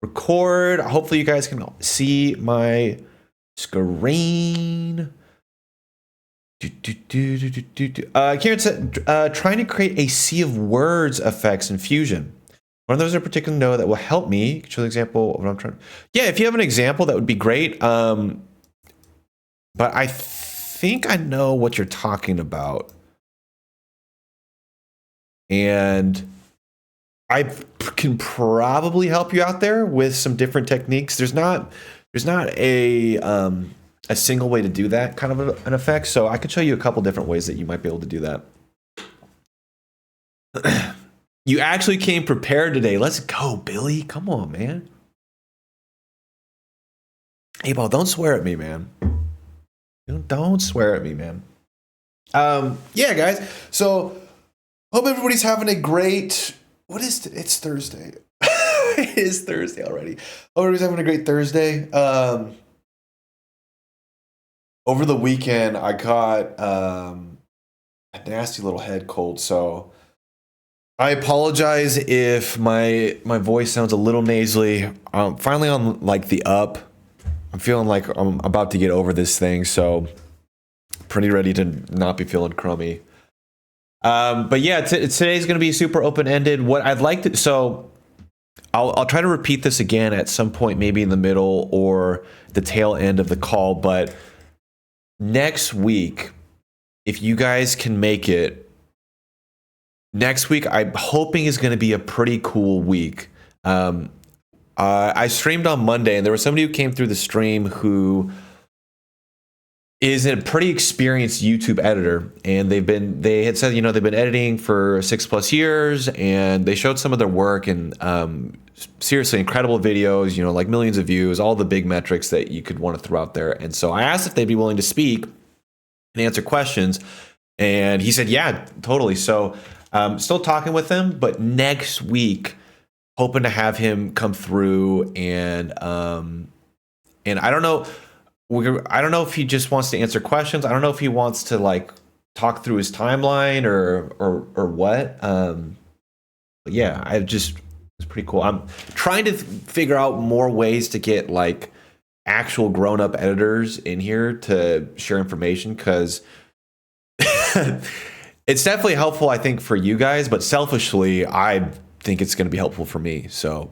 record. Hopefully you guys can see my screen. Kieran said, trying to create a sea of words effects in Fusion. One of those in particular know that will help me. Show the example of what I'm trying. Yeah, if you have an example, that would be great. But I think I know what you're talking about. And I can probably help you out there with some different techniques. There's not a single way to do that kind of an effect. So I could show you a couple different ways that you might be able to do that. You actually came prepared today. Let's go, Billy. Come on, man. Hey, Paul, don't swear at me, man. Don't swear at me, man. Yeah, guys. So hope everybody's having a great. It's Thursday. It is Thursday already. Hope everybody's having a great Thursday. Over the weekend, I got a nasty little head cold, so I apologize if my voice sounds a little nasally. Finally on like the up. I'm feeling like I'm about to get over this thing, so pretty ready to not be feeling crummy. But yeah, today's going to be super open-ended. What I'd like to, so I'll try to repeat this again at some point, maybe in the middle or the tail end of the call. But next week, if you guys can make it, next week I'm hoping is going to be a pretty cool week. I streamed on Monday, and there was somebody who came through the stream who is a pretty experienced YouTube editor, and they had said, they've been editing for 6+ years, and they showed some of their work, and seriously incredible videos, like millions of views, all the big metrics that you could want to throw out there. And so I asked if they'd be willing to speak and answer questions, and he said, yeah, totally. So still talking with him, but next week, hoping to have him come through, and I don't know. I don't know if he just wants to answer questions. I don't know if he wants to like talk through his timeline or what. But yeah, it's pretty cool. I'm trying to figure out more ways to get like actual grown-up editors in here to share information, because it's definitely helpful, I think, for you guys, but selfishly, I think it's going to be helpful for me. So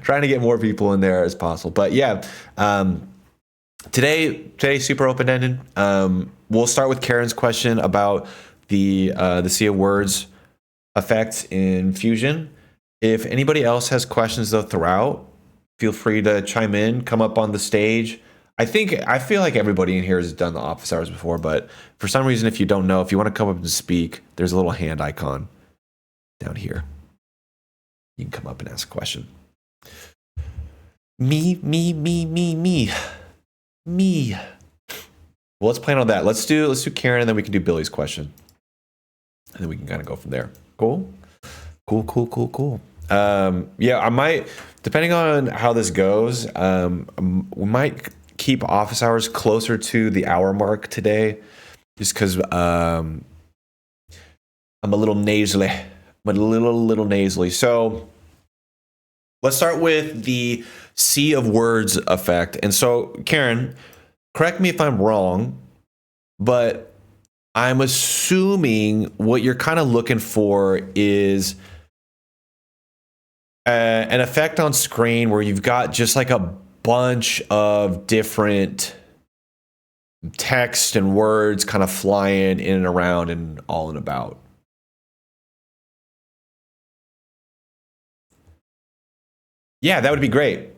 trying to get more people in there as possible. But yeah, today's super open-ended. We'll start with Karen's question about the Sea of Words effect in Fusion. If anybody else has questions though throughout, feel free to chime in, come up on the stage. I feel like everybody in here has done the office hours before, but for some reason, if you don't know, if you want to come up and speak, there's a little hand icon down here. You can come up and ask a question. Me. Well, let's plan on that. Let's do Karen, and then we can do Billy's question, and then we can kind of go from there. Cool. Yeah, I might, depending on how this goes, we might keep office hours closer to the hour mark today, just because I'm a little nasally. Little nasally. So let's start with the Sea of Words effect. And so, Karen, correct me if I'm wrong, but I'm assuming what you're kind of looking for is an effect on screen where you've got just like a bunch of different text and words kind of flying in and around and all and about. Yeah, that would be great.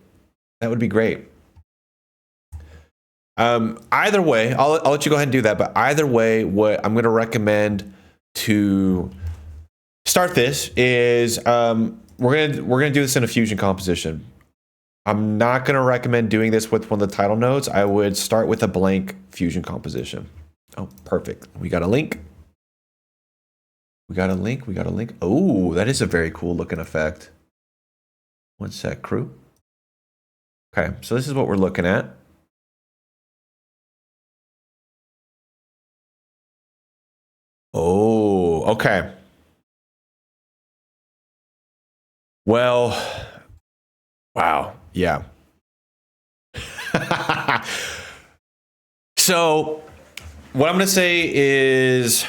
Either way, I'll let you go ahead and do that. But either way, what I'm going to recommend to start this is we're gonna do this in a Fusion composition. I'm not going to recommend doing this with one of the title nodes. I would start with a blank Fusion composition. Oh, perfect. We got a link. Oh, that is a very cool looking effect. One sec, crew. Okay, so this is what we're looking at. Oh, okay. Well, wow. Yeah. So what I'm going to say is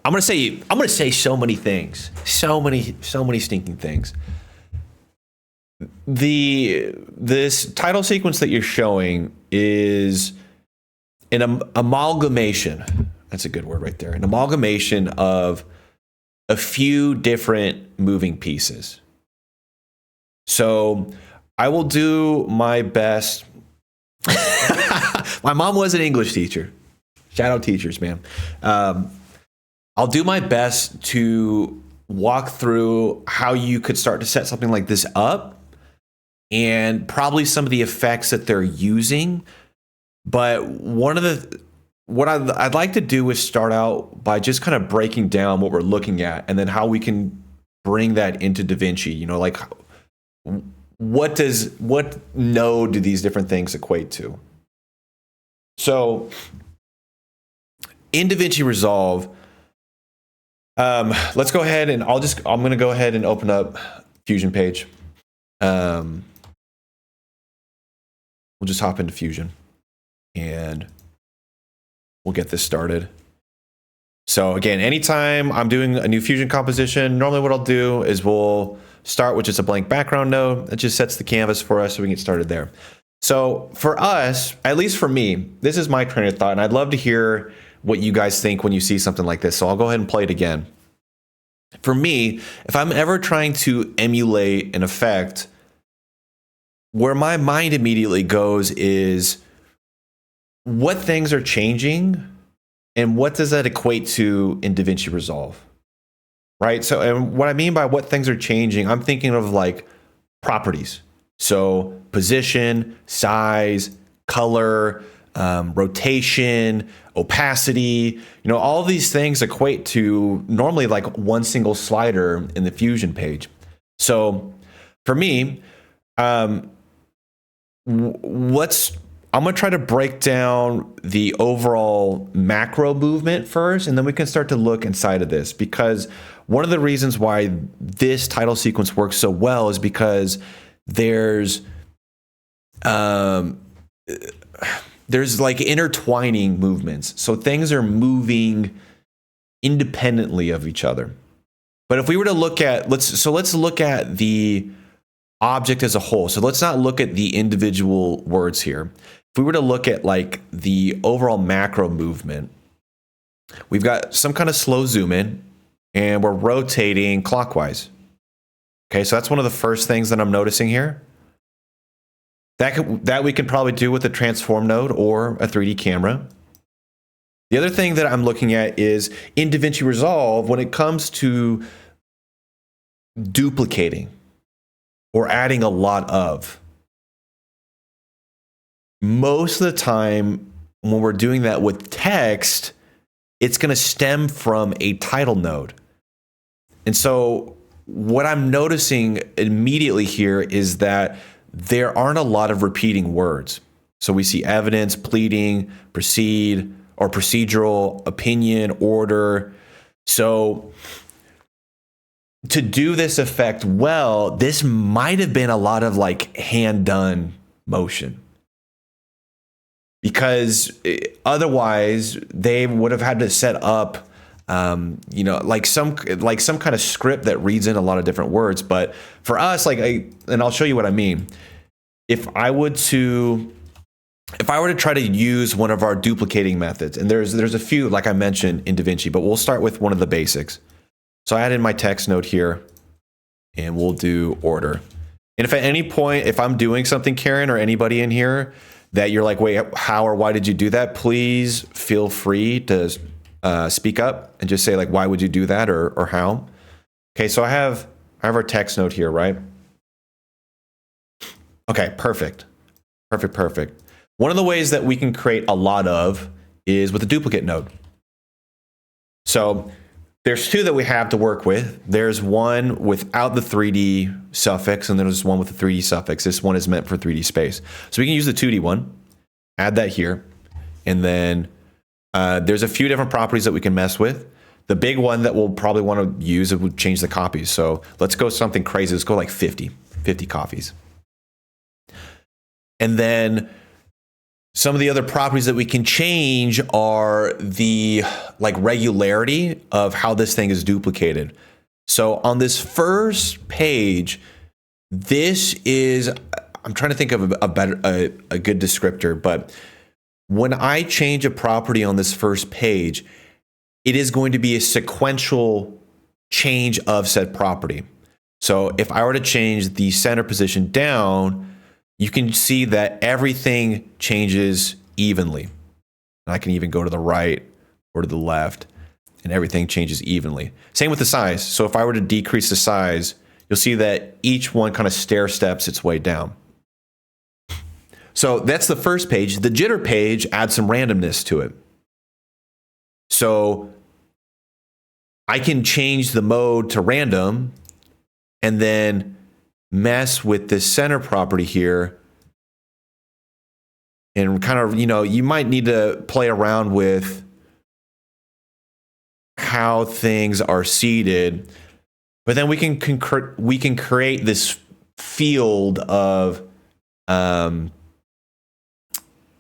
I'm going to say so many things. So many stinking things. This title sequence that you're showing is an amalgamation. That's a good word right there. An amalgamation of a few different moving pieces. So I will do my best. My mom was an English teacher. Shout out teachers, man. I'll do my best to walk through how you could start to set something like this up and probably some of the effects that they're using. But what I'd like to do is start out by just kind of breaking down what we're looking at and then how we can bring that into DaVinci. You know, like what node do these different things equate to? So in DaVinci Resolve, let's go ahead and I'm going to go ahead and open up Fusion page. We'll just hop into Fusion and we'll get this started. So again, anytime I'm doing a new Fusion composition, normally what I'll do is we'll start with just a blank background node. It just sets the canvas for us so we can get started there. So for us, at least for me, this is my train of thought, and I'd love to hear what you guys think when you see something like this. So I'll go ahead and play it again. For me, if I'm ever trying to emulate an effect, where my mind immediately goes is what things are changing and what does that equate to in DaVinci Resolve, right? So, and what I mean by what things are changing, I'm thinking of like properties. So position, size, color, rotation, opacity, you know, all these things equate to normally like one single slider in the Fusion page. So for me, I'm going to try to break down the overall macro movement first, and then we can start to look inside of this, because one of the reasons why this title sequence works so well is because there's like intertwining movements. So things are moving independently of each other. But if we were to look at, let's look at the object as a whole. So let's not look at the individual words here. If we were to look at like the overall macro movement, we've got some kind of slow zoom in and we're rotating clockwise. Okay, so that's one of the first things that I'm noticing here. That we can probably do with a transform node or a 3D camera. The other thing that I'm looking at is in DaVinci Resolve, when it comes to duplicating or adding a lot of, most of the time when we're doing that with text, it's going to stem from a title node. And so what I'm noticing immediately here is that there aren't a lot of repeating words. So we see evidence, pleading, proceed, or procedural, opinion, order. So to do this effect well, this might have been a lot of like hand done motion, because otherwise they would have had to set up you know, like some kind of script that reads in a lot of different words. But for us, and I'll show you what I mean. If I were to try to use one of our duplicating methods, and there's a few, like I mentioned in DaVinci, but we'll start with one of the basics. So I add in my text node here, and we'll do order. And if at any point, if I'm doing something, Karen, or anybody in here, that you're like, wait, how or why did you do that? Please feel free to speak up and just say like, why would you do that, or how? Okay, so I have our text node here, right? Okay, perfect. One of the ways that we can create a lot of is with a duplicate node. So there's two that we have to work with. There's one without the 3D suffix, and then there's one with the 3D suffix. This one is meant for 3D space. So we can use the 2D one, add that here, and then there's a few different properties that we can mess with. The big one that we'll probably want to use would change the copies. So let's go something crazy. Let's go like 50 copies. And then some of the other properties that we can change are the like regularity of how this thing is duplicated. So on this first page, this is, I'm trying to think of a good descriptor, but when I change a property on this first page, it is going to be a sequential change of said property. So if I were to change the center position down, you can see that everything changes evenly. And I can even go to the right or to the left, and everything changes evenly. Same with the size. So if I were to decrease the size, you'll see that each one kind of stair steps its way down. So that's the first page. The jitter page adds some randomness to it. So I can change the mode to random and then mess with this center property here and kind of, you might need to play around with how things are seated, but then we can create this field of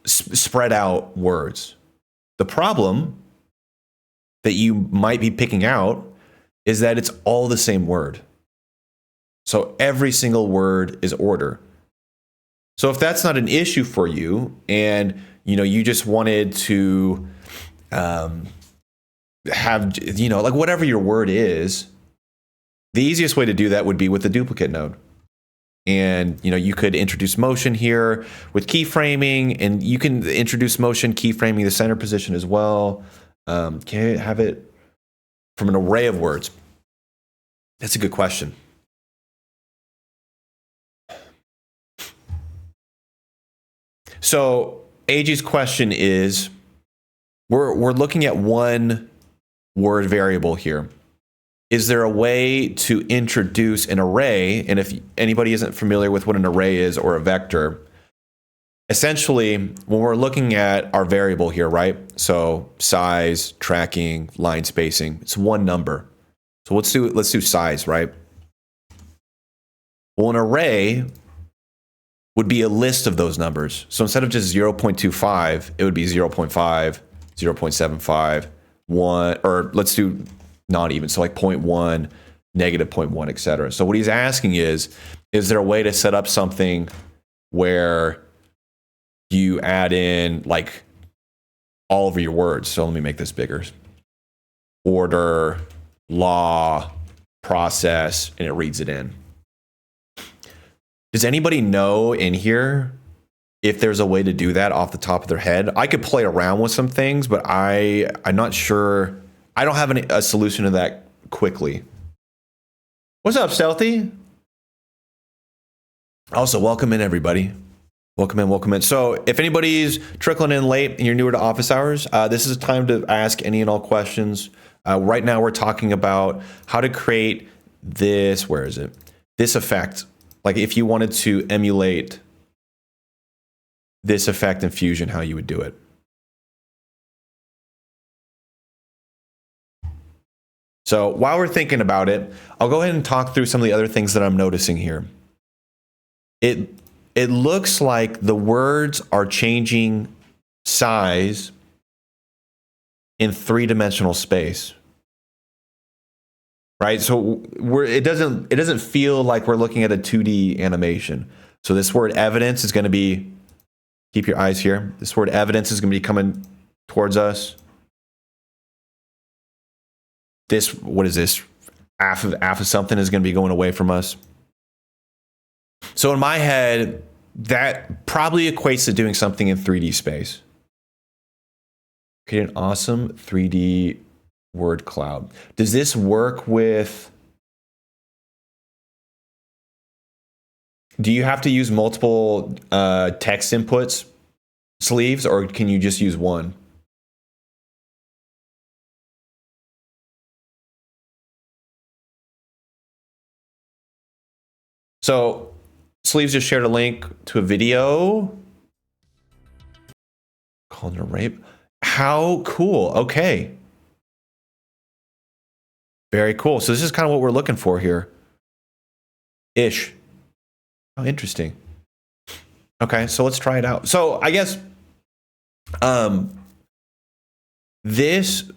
spread out words. The problem that you might be picking out is that it's all the same word. So every single word is order. So if that's not an issue for you, and you just wanted to have like whatever your word is, the easiest way to do that would be with the duplicate node. And you could introduce motion here with keyframing, and you can introduce motion keyframing the center position as well. Can you have it from an array of words? That's a good question. So AG's question is, we're looking at one word variable here. Is there a way to introduce an array? And if anybody isn't familiar with what an array is or a vector, essentially when we're looking at our variable here, right? So size, tracking, line spacing, it's one number. So let's do size, right? Well, an array would be a list of those numbers. So instead of just 0.25, it would be 0.5, 0.75, 1, or let's do not even, so like 0.1, negative 0.1, etc. So what he's asking is there a way to set up something where you add in like all of your words? So let me make this bigger. Order, law, process, and it reads it in. Does anybody know in here if there's a way to do that off the top of their head? I could play around with some things, but I'm not sure. I don't have a solution to that quickly. What's up, Stealthy? Also, welcome in, everybody. Welcome in, welcome in. So if anybody's trickling in late and you're newer to office hours, this is a time to ask any and all questions. Right now, we're talking about how to create this, where is it? This effect. Like if you wanted to emulate this effect in Fusion, how you would do it. So while we're thinking about it, I'll go ahead and talk through some of the other things that I'm noticing here. It looks like the words are changing size in three-dimensional space. Right? So it doesn't feel like we're looking at a 2D animation. So this word evidence is going to be, keep your eyes here. This word evidence is going to be coming towards us. This, what is this? Half of something is going to be going away from us. So in my head, that probably equates to doing something in 3D space. Create an awesome 3D word cloud. Does this work with, do you have to use multiple text inputs, sleeves, or can you just use one? So Sleeves just shared a link to a video called an array. How cool. Okay. Very cool. So this is kind of what we're looking for here. Ish. Oh, interesting. Okay, so let's try it out. So I guess this,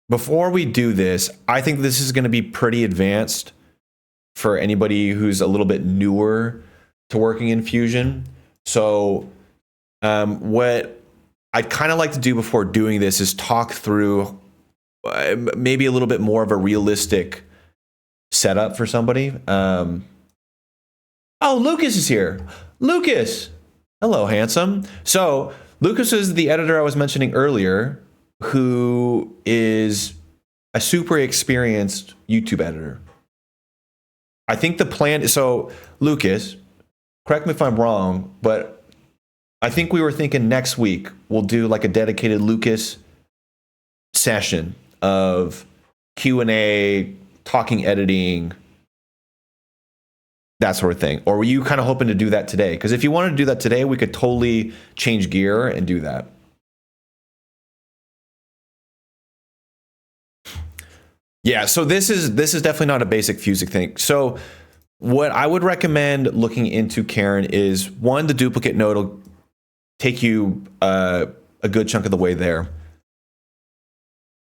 before we do this, I think this is going to be pretty advanced for anybody who's a little bit newer to working in Fusion. So what I'd kind of like to do before doing this is talk through maybe a little bit more of a realistic setup for somebody. Oh, Lucas is here. Lucas, hello, handsome. So Lucas is the editor I was mentioning earlier, who is a super experienced YouTube editor. I think the plan, so Lucas, correct me if I'm wrong, but I think we were thinking next week we'll do like a dedicated Lucas session of Q&A, talking editing, that sort of thing. Or were you kind of hoping to do that today? Because if you wanted to do that today, we could totally change gear and do that. Yeah, so this is definitely not a basic Fusion thing. So what I would recommend looking into, Karen, is one, the duplicate node will take you a good chunk of the way there.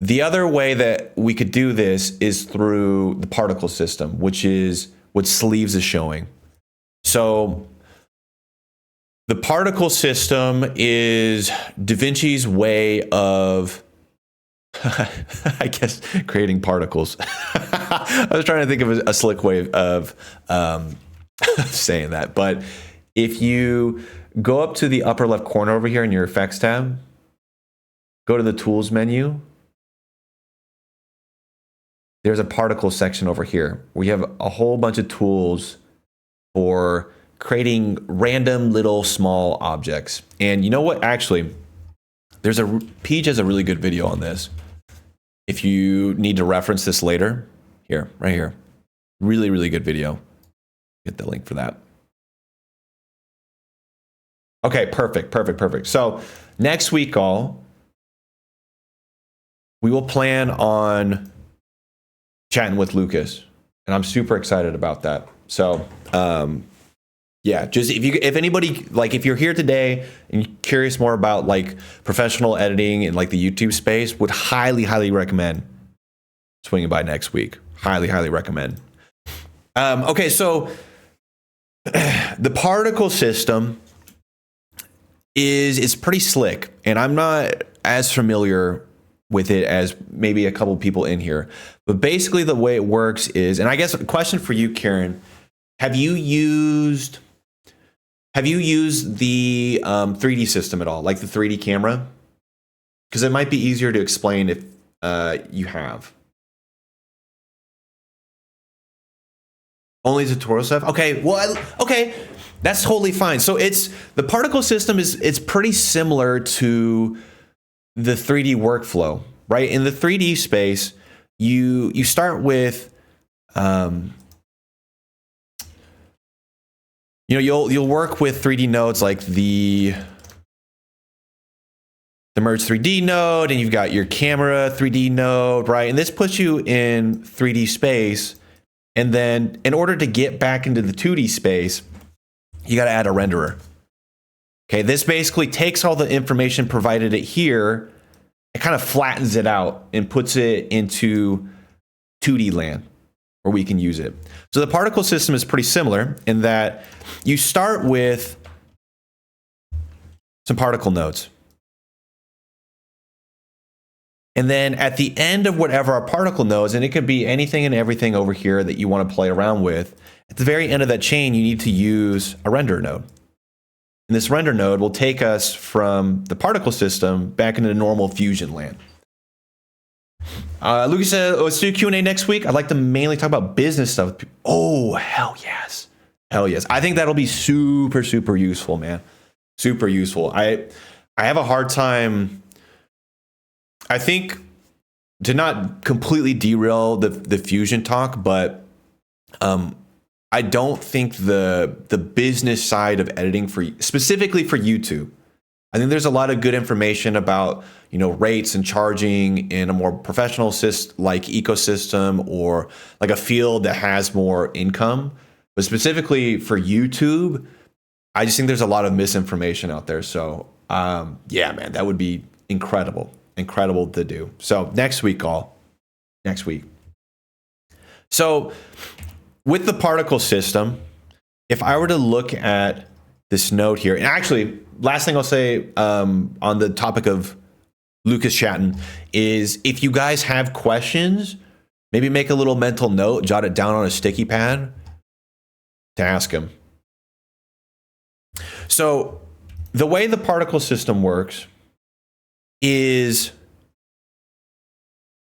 The other way that we could do this is through the particle system, which is what Sleeves is showing. So the particle system is DaVinci's way of, I guess, creating particles. I was trying to think of a slick way of saying that. But if you go up to the upper left corner over here in your effects tab, go to the tools menu. There's a particle section over here. We have a whole bunch of tools for creating random little small objects. And you know what? Actually, Peach has a really good video on this. If you need to reference this later, here, right here. Really, really good video. Get the link for that. Okay, perfect. So next week, we will plan on chatting with Lucas, and I'm super excited about that. So, yeah, just if anybody, like, if you're here today and you're curious more about like professional editing and like the YouTube space, would highly recommend swinging by next week. Highly recommend. Okay, so the particle system is pretty slick, and I'm not as familiar with it as maybe a couple people in here. But basically the way it works is, and I guess a question for you, Karen, have you used the 3D system at all, like the 3D camera? Because it might be easier to explain if you have. Only tutorial stuff? Okay, well, okay, that's totally fine. So the particle system it's pretty similar to the 3D workflow, right? In the 3D space, you start with, you'll work with 3D nodes like the merge 3D node, and you've got your camera 3D node, right? And this puts you in 3D space. And then in order to get back into the 2D space, you got to add a renderer. Okay, this basically takes all the information provided it here, it kind of flattens it out and puts it into 2D land where we can use it. So the particle system is pretty similar in that you start with some particle nodes. And then at the end of whatever our particle nodes, and it could be anything and everything over here that you want to play around with, at the very end of that chain, you need to use a render node. And this render node will take us from the particle system back into normal Fusion land. Lucas said, let's do Q&A next week. I'd like to mainly talk about business stuff. Oh, hell yes. Hell yes. I think that'll be super useful, man. Super useful. I have a hard time, I think, to not completely derail the Fusion talk, but I don't think the business side of editing specifically for YouTube, I think there's a lot of good information about, rates and charging in a more professional like ecosystem or like a field that has more income. But specifically for YouTube, I just think there's a lot of misinformation out there. So yeah, man, that would be incredible to do. So next week. So with the particle system, if I were to look at this node here, and actually, last thing I'll say on the topic of Lucas chatting is if you guys have questions, maybe make a little mental note, jot it down on a sticky pad to ask him. So the way the particle system works is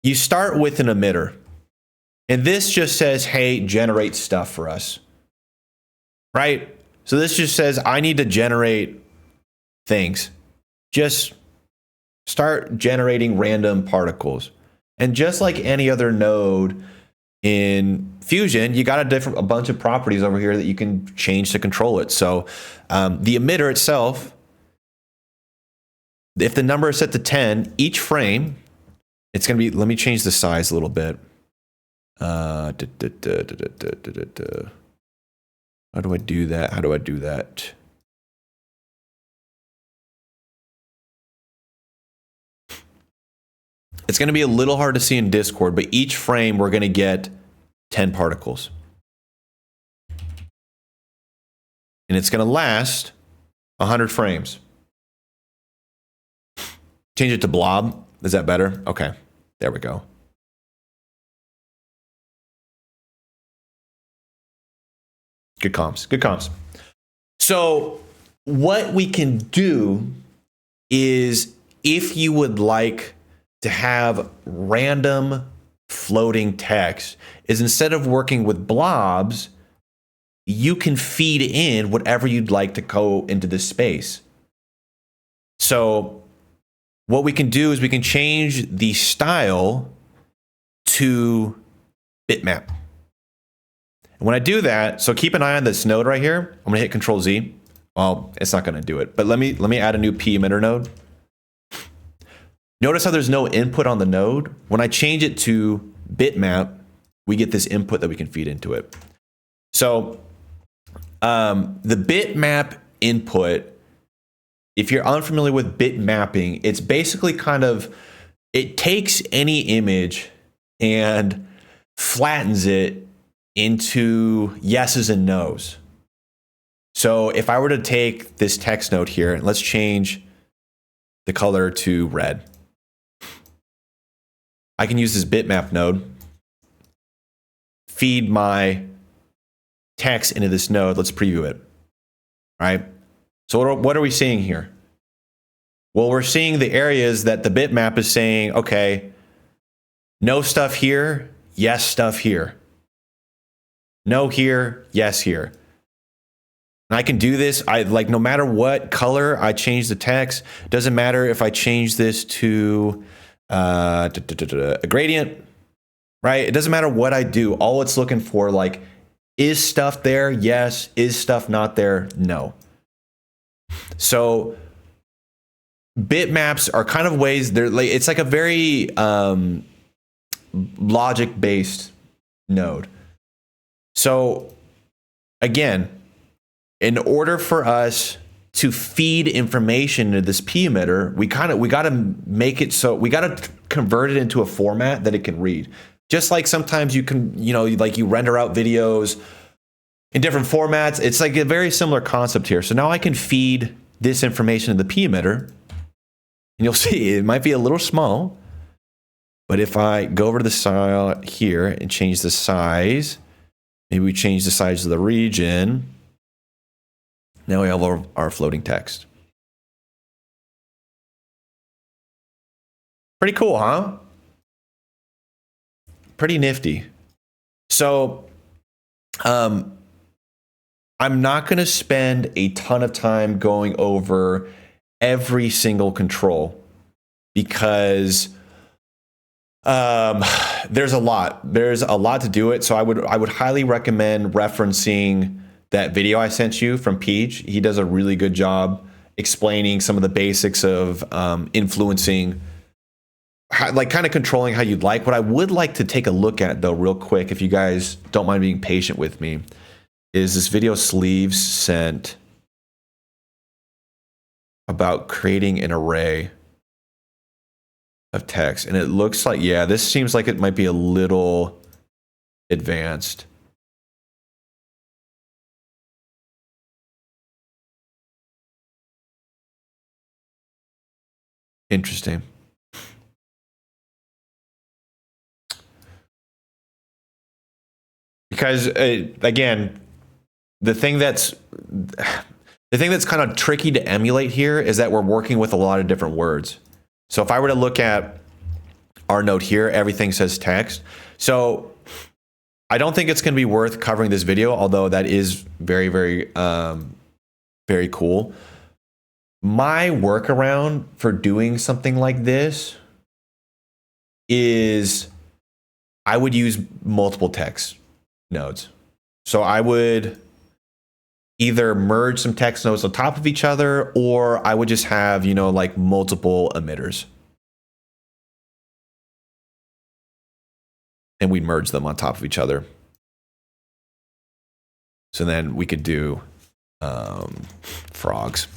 you start with an emitter. And this just says, hey, generate stuff for us, right? So this just says, I need to generate things. Just start generating random particles. And just like any other node in Fusion, you got a bunch of properties over here that you can change to control it. So the emitter itself, if the number is set to 10, each frame, it's going to be, let me change the size a little bit. How do I do that? It's going to be a little hard to see in Discord, but each frame we're going to get 10 particles. And it's going to last 100 frames. Change it to blob. Is that better? Okay, there we go. Good comms. So what we can do is, if you would like to have random floating text, is instead of working with blobs, you can feed in whatever you'd like to go into this space. So what we can do is we can change the style to bitmap. And when I do that, so keep an eye on this node right here. I'm gonna hit Control Z. Well, it's not gonna do it, but let me add a new P emitter node. Notice how there's no input on the node. When I change it to bitmap, we get this input that we can feed into it. So the bitmap input, if you're unfamiliar with bit mapping, it's basically it takes any image and flattens it into yeses and nos. So if I were to take this text node here, and let's change the color to red. I can use this bitmap node, feed my text into this node. Let's preview it. All right. So what are we seeing here? Well, we're seeing the areas that the bitmap is saying, okay, no stuff here, yes stuff here. No here, yes here. And I can do this. No matter what color I change the text, doesn't matter if I change this to a gradient, right? It doesn't matter what I do. All it's looking for, is stuff there? Yes. Is stuff not there? No. So bitmaps are kind of ways it's like a very logic-based node. So again, in order for us to feed information into this P emitter, we got to make it so we got to convert it into a format that it can read. Just like sometimes you can, you render out videos in different formats. It's like a very similar concept here. So now I can feed this information in the P emitter, and you'll see it might be a little small, but if I go over to the side here and change the size, maybe we change the size of the region. Now we have our floating text. Pretty cool, huh? Pretty nifty. So I'm not going to spend a ton of time going over every single control because there's a lot to do it. So I would highly recommend referencing that video I sent you from Peach. He does a really good job explaining some of the basics of influencing, like kind of controlling how you'd like. What I would like to take a look at though, real quick, if you guys don't mind being patient with me, is this video Sleeves sent about creating an array of text. And it looks like, yeah, this seems like it might be a little advanced. Interesting. Because again, the thing that's kind of tricky to emulate here is that we're working with a lot of different words. So if I were to look at our note here, everything says text. So I don't think it's going to be worth covering this video, although that is very, very, very cool. My workaround for doing something like this is I would use multiple text nodes. So I would either merge some text nodes on top of each other, or I would just have, you know, like multiple emitters. And we'd merge them on top of each other. So then we could do frogs.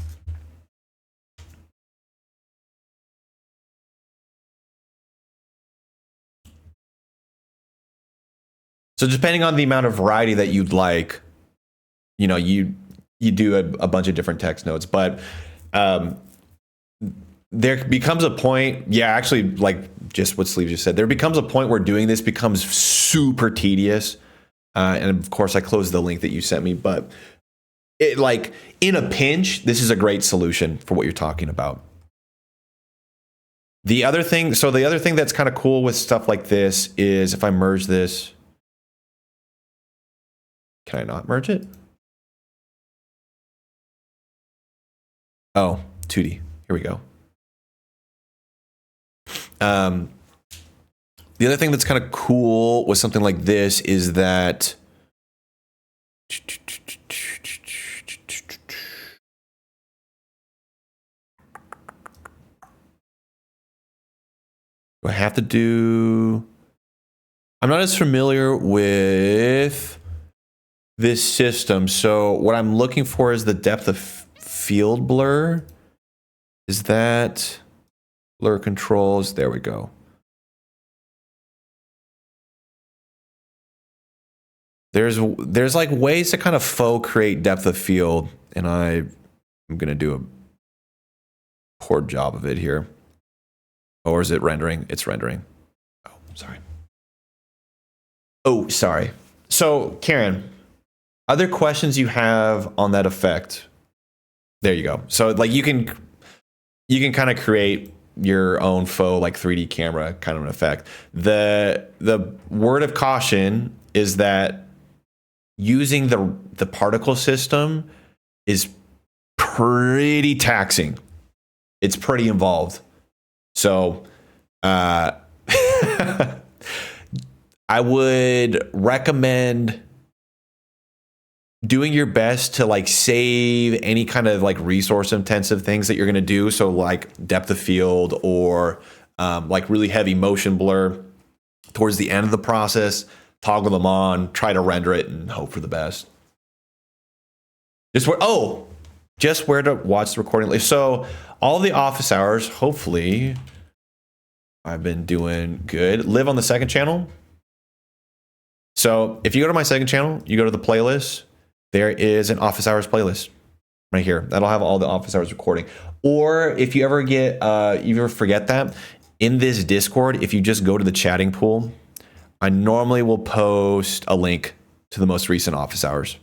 So depending on the amount of variety that you'd like, you know, you do a bunch of different text nodes, but there becomes a point, yeah, actually, like just what Sleeves just said, there becomes a point where doing this becomes super tedious. And of course, I closed the link that you sent me, but it, like in a pinch, this is a great solution for what you're talking about. The other thing that's kind of cool with stuff like this is if I merge this, can I not merge it? Oh, 2D. Here we go. The other thing that's kind of cool with something like this is that I have to do, I'm not as familiar with this system. So what I'm looking for is the depth of field blur. Is that blur controls? There we go. There's like ways to kind of faux create depth of field, and I'm gonna do a poor job of it here. Or is it rendering? It's rendering. Oh, sorry. Oh, sorry. So, Karen, other questions you have on that effect? There you go. So, like you can kind of create your own faux like 3D camera kind of an effect. The word of caution is that using the particle system is pretty taxing. It's pretty involved. So I would recommend doing your best to like save any kind of like resource intensive things that you're going to do. So like depth of field or like really heavy motion blur towards the end of the process, toggle them on, try to render it and hope for the best. Just where to watch the recording. So all the office hours, hopefully I've been doing good. Live on the second channel. So if you go to my second channel, you go to the playlist, there is an office hours playlist right here. That'll have all the office hours recording. Or if you ever forget that, in this Discord, if you just go to the chatting pool, I normally will post a link to the most recent office hours.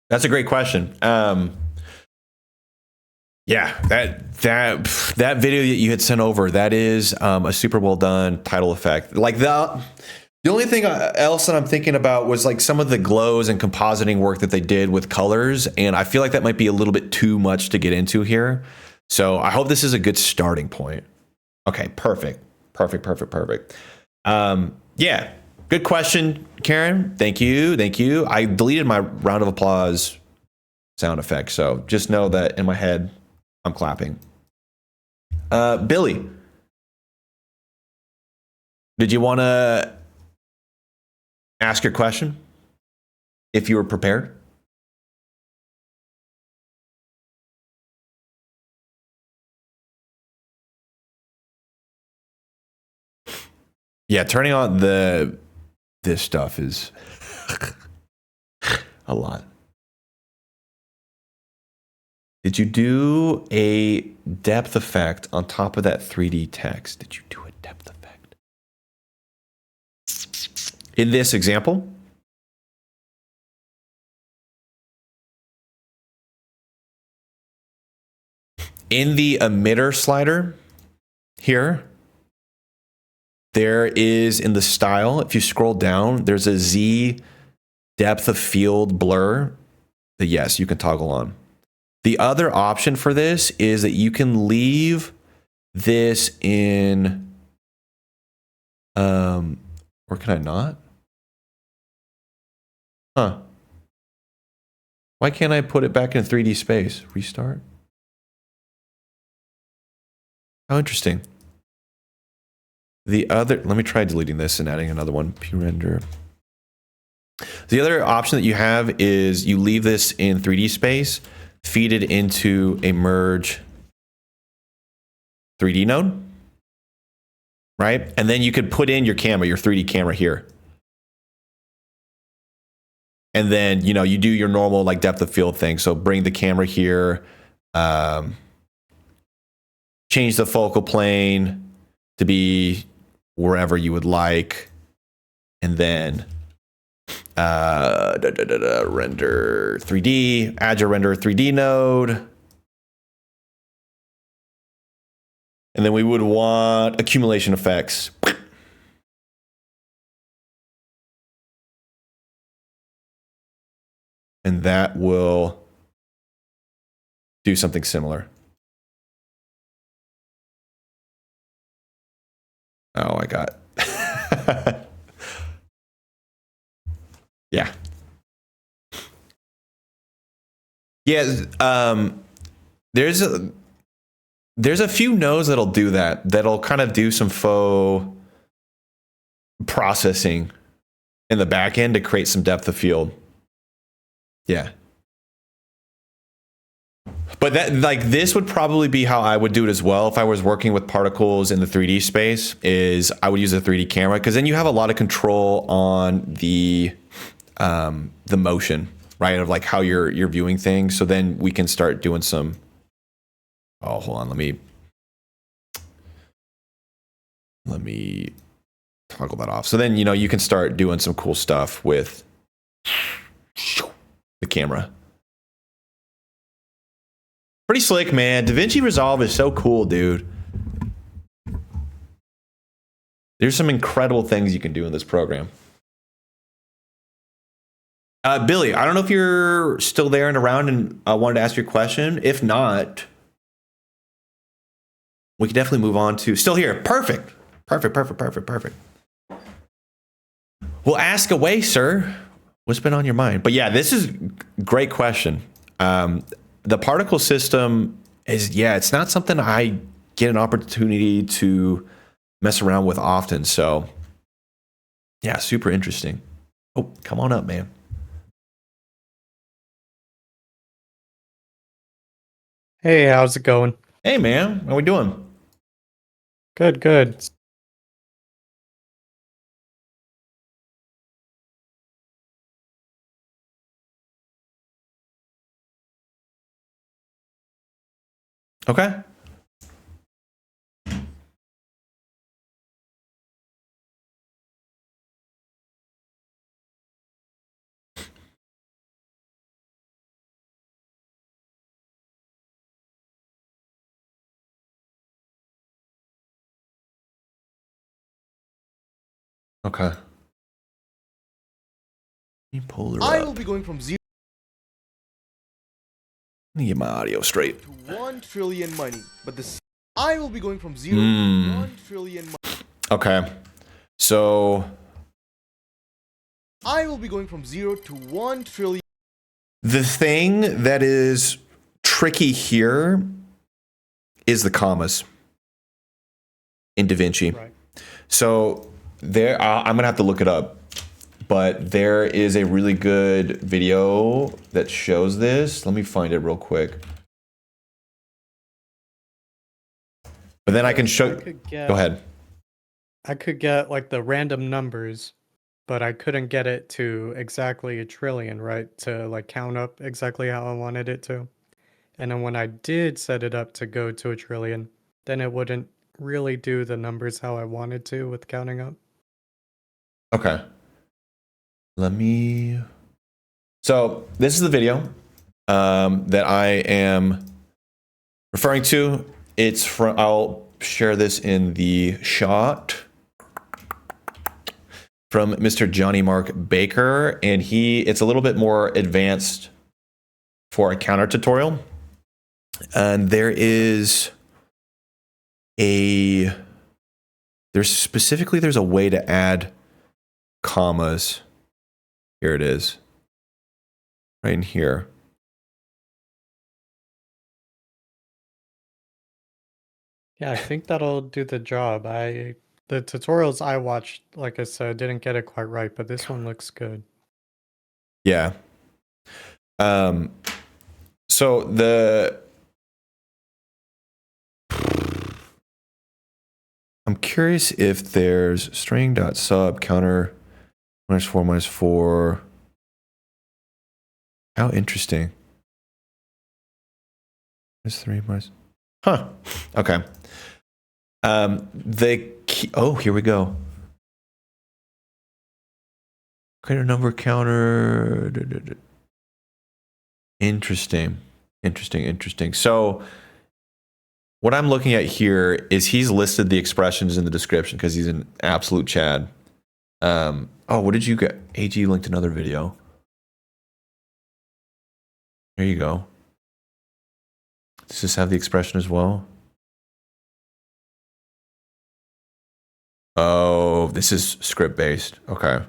That's a great question. Yeah, that video that you had sent over, that is a super well done title effect. Like the only thing else that I'm thinking about was like some of the glows and compositing work that they did with colors, and I feel like that might be a little bit too much to get into here. So I hope this is a good starting point. Okay, perfect. Yeah. Good question, Karen. Thank you. Thank you. I deleted my round of applause sound effect, so just know that in my head, I'm clapping. Billy, did you want to ask your question if you were prepared? Yeah, turning on this stuff is a lot. Did you do a depth effect on top of that 3D text? Did you do a depth effect? In this example? In the emitter slider here, there is in the style, if you scroll down, there's a Z depth of field blur that, yes, you can toggle on. The other option for this is that you can leave this in, or can I not? Huh. Why can't I put it back in 3D space? Restart? How interesting. The other, let me try deleting this and adding another one, P-render. The other option that you have is you leave this in 3D space, feed it into a merge 3D node, right? And then you could put in your camera, your 3D camera here. And then, you know, you do your normal like depth of field thing. So bring the camera here, change the focal plane to be wherever you would like, and then render 3D, add your render 3D node. And then we would want accumulation effects. And that will do something similar. Oh, I got. Yeah. Yeah. There's a few nodes that'll do that. That'll kind of do some faux processing in the back end to create some depth of field. Yeah. But that, like, this would probably be how I would do it as well if I was working with particles in the 3D space. Is I would use a 3D camera, because then you have a lot of control on the motion, right, of like how you're viewing things. So then we can start doing some. Oh, hold on, let me toggle that off. So then, you know, you can start doing some cool stuff with the camera. Pretty slick, man. DaVinci Resolve is so cool, dude. There's some incredible things you can do in this program. Billy, I don't know if you're still there and around and wanted to ask your question. If not, we can definitely move on to still here. Perfect. Perfect. Well, ask away, sir. What's been on your mind? But yeah, this is a great question. The particle system is, yeah, it's not something I get an opportunity to mess around with often. So yeah, super interesting. Oh, come on up, man. Hey, how's it going? Hey, man. How we doing? Good. Okay. Okay. Let me pull her I up. will be going from 0 Let me get my audio straight. to 1 trillion money, but I will be going from 0 to 1 trillion money. Okay. So I will be going from 0 to 1 trillion. The thing that is tricky here is the commas in DaVinci. Right. So there, I'm gonna have to look it up, but there is a really good video that shows this. Let me find it real quick. But then I can show. Go ahead. I could get like the random numbers, but I couldn't get it to exactly a trillion, right? To like count up exactly how I wanted it to. And then when I did set it up to go to a trillion, then it wouldn't really do the numbers how I wanted to with counting up. Okay. Let me. So this is the video that I am referring to. It's from. I'll share this in the shot from Mr. Johnny Mark Baker, and it's a little bit more advanced for a counter tutorial. And there's a way to add commas. Here it is. Right in here. Yeah, I think that'll do the job. The tutorials I watched, like I said, didn't get it quite right, but this one looks good. Yeah. So I'm curious if there's string.sub counter -4 -4. How interesting. -3 minus. Huh. Okay. The key. Oh, here we go. Create a number counter. Interesting. So what I'm looking at here is he's listed the expressions in the description because he's an absolute Chad. Oh, what did you get? AG linked another video. There you go. Does this have the expression as well? Oh, this is script based. Okay.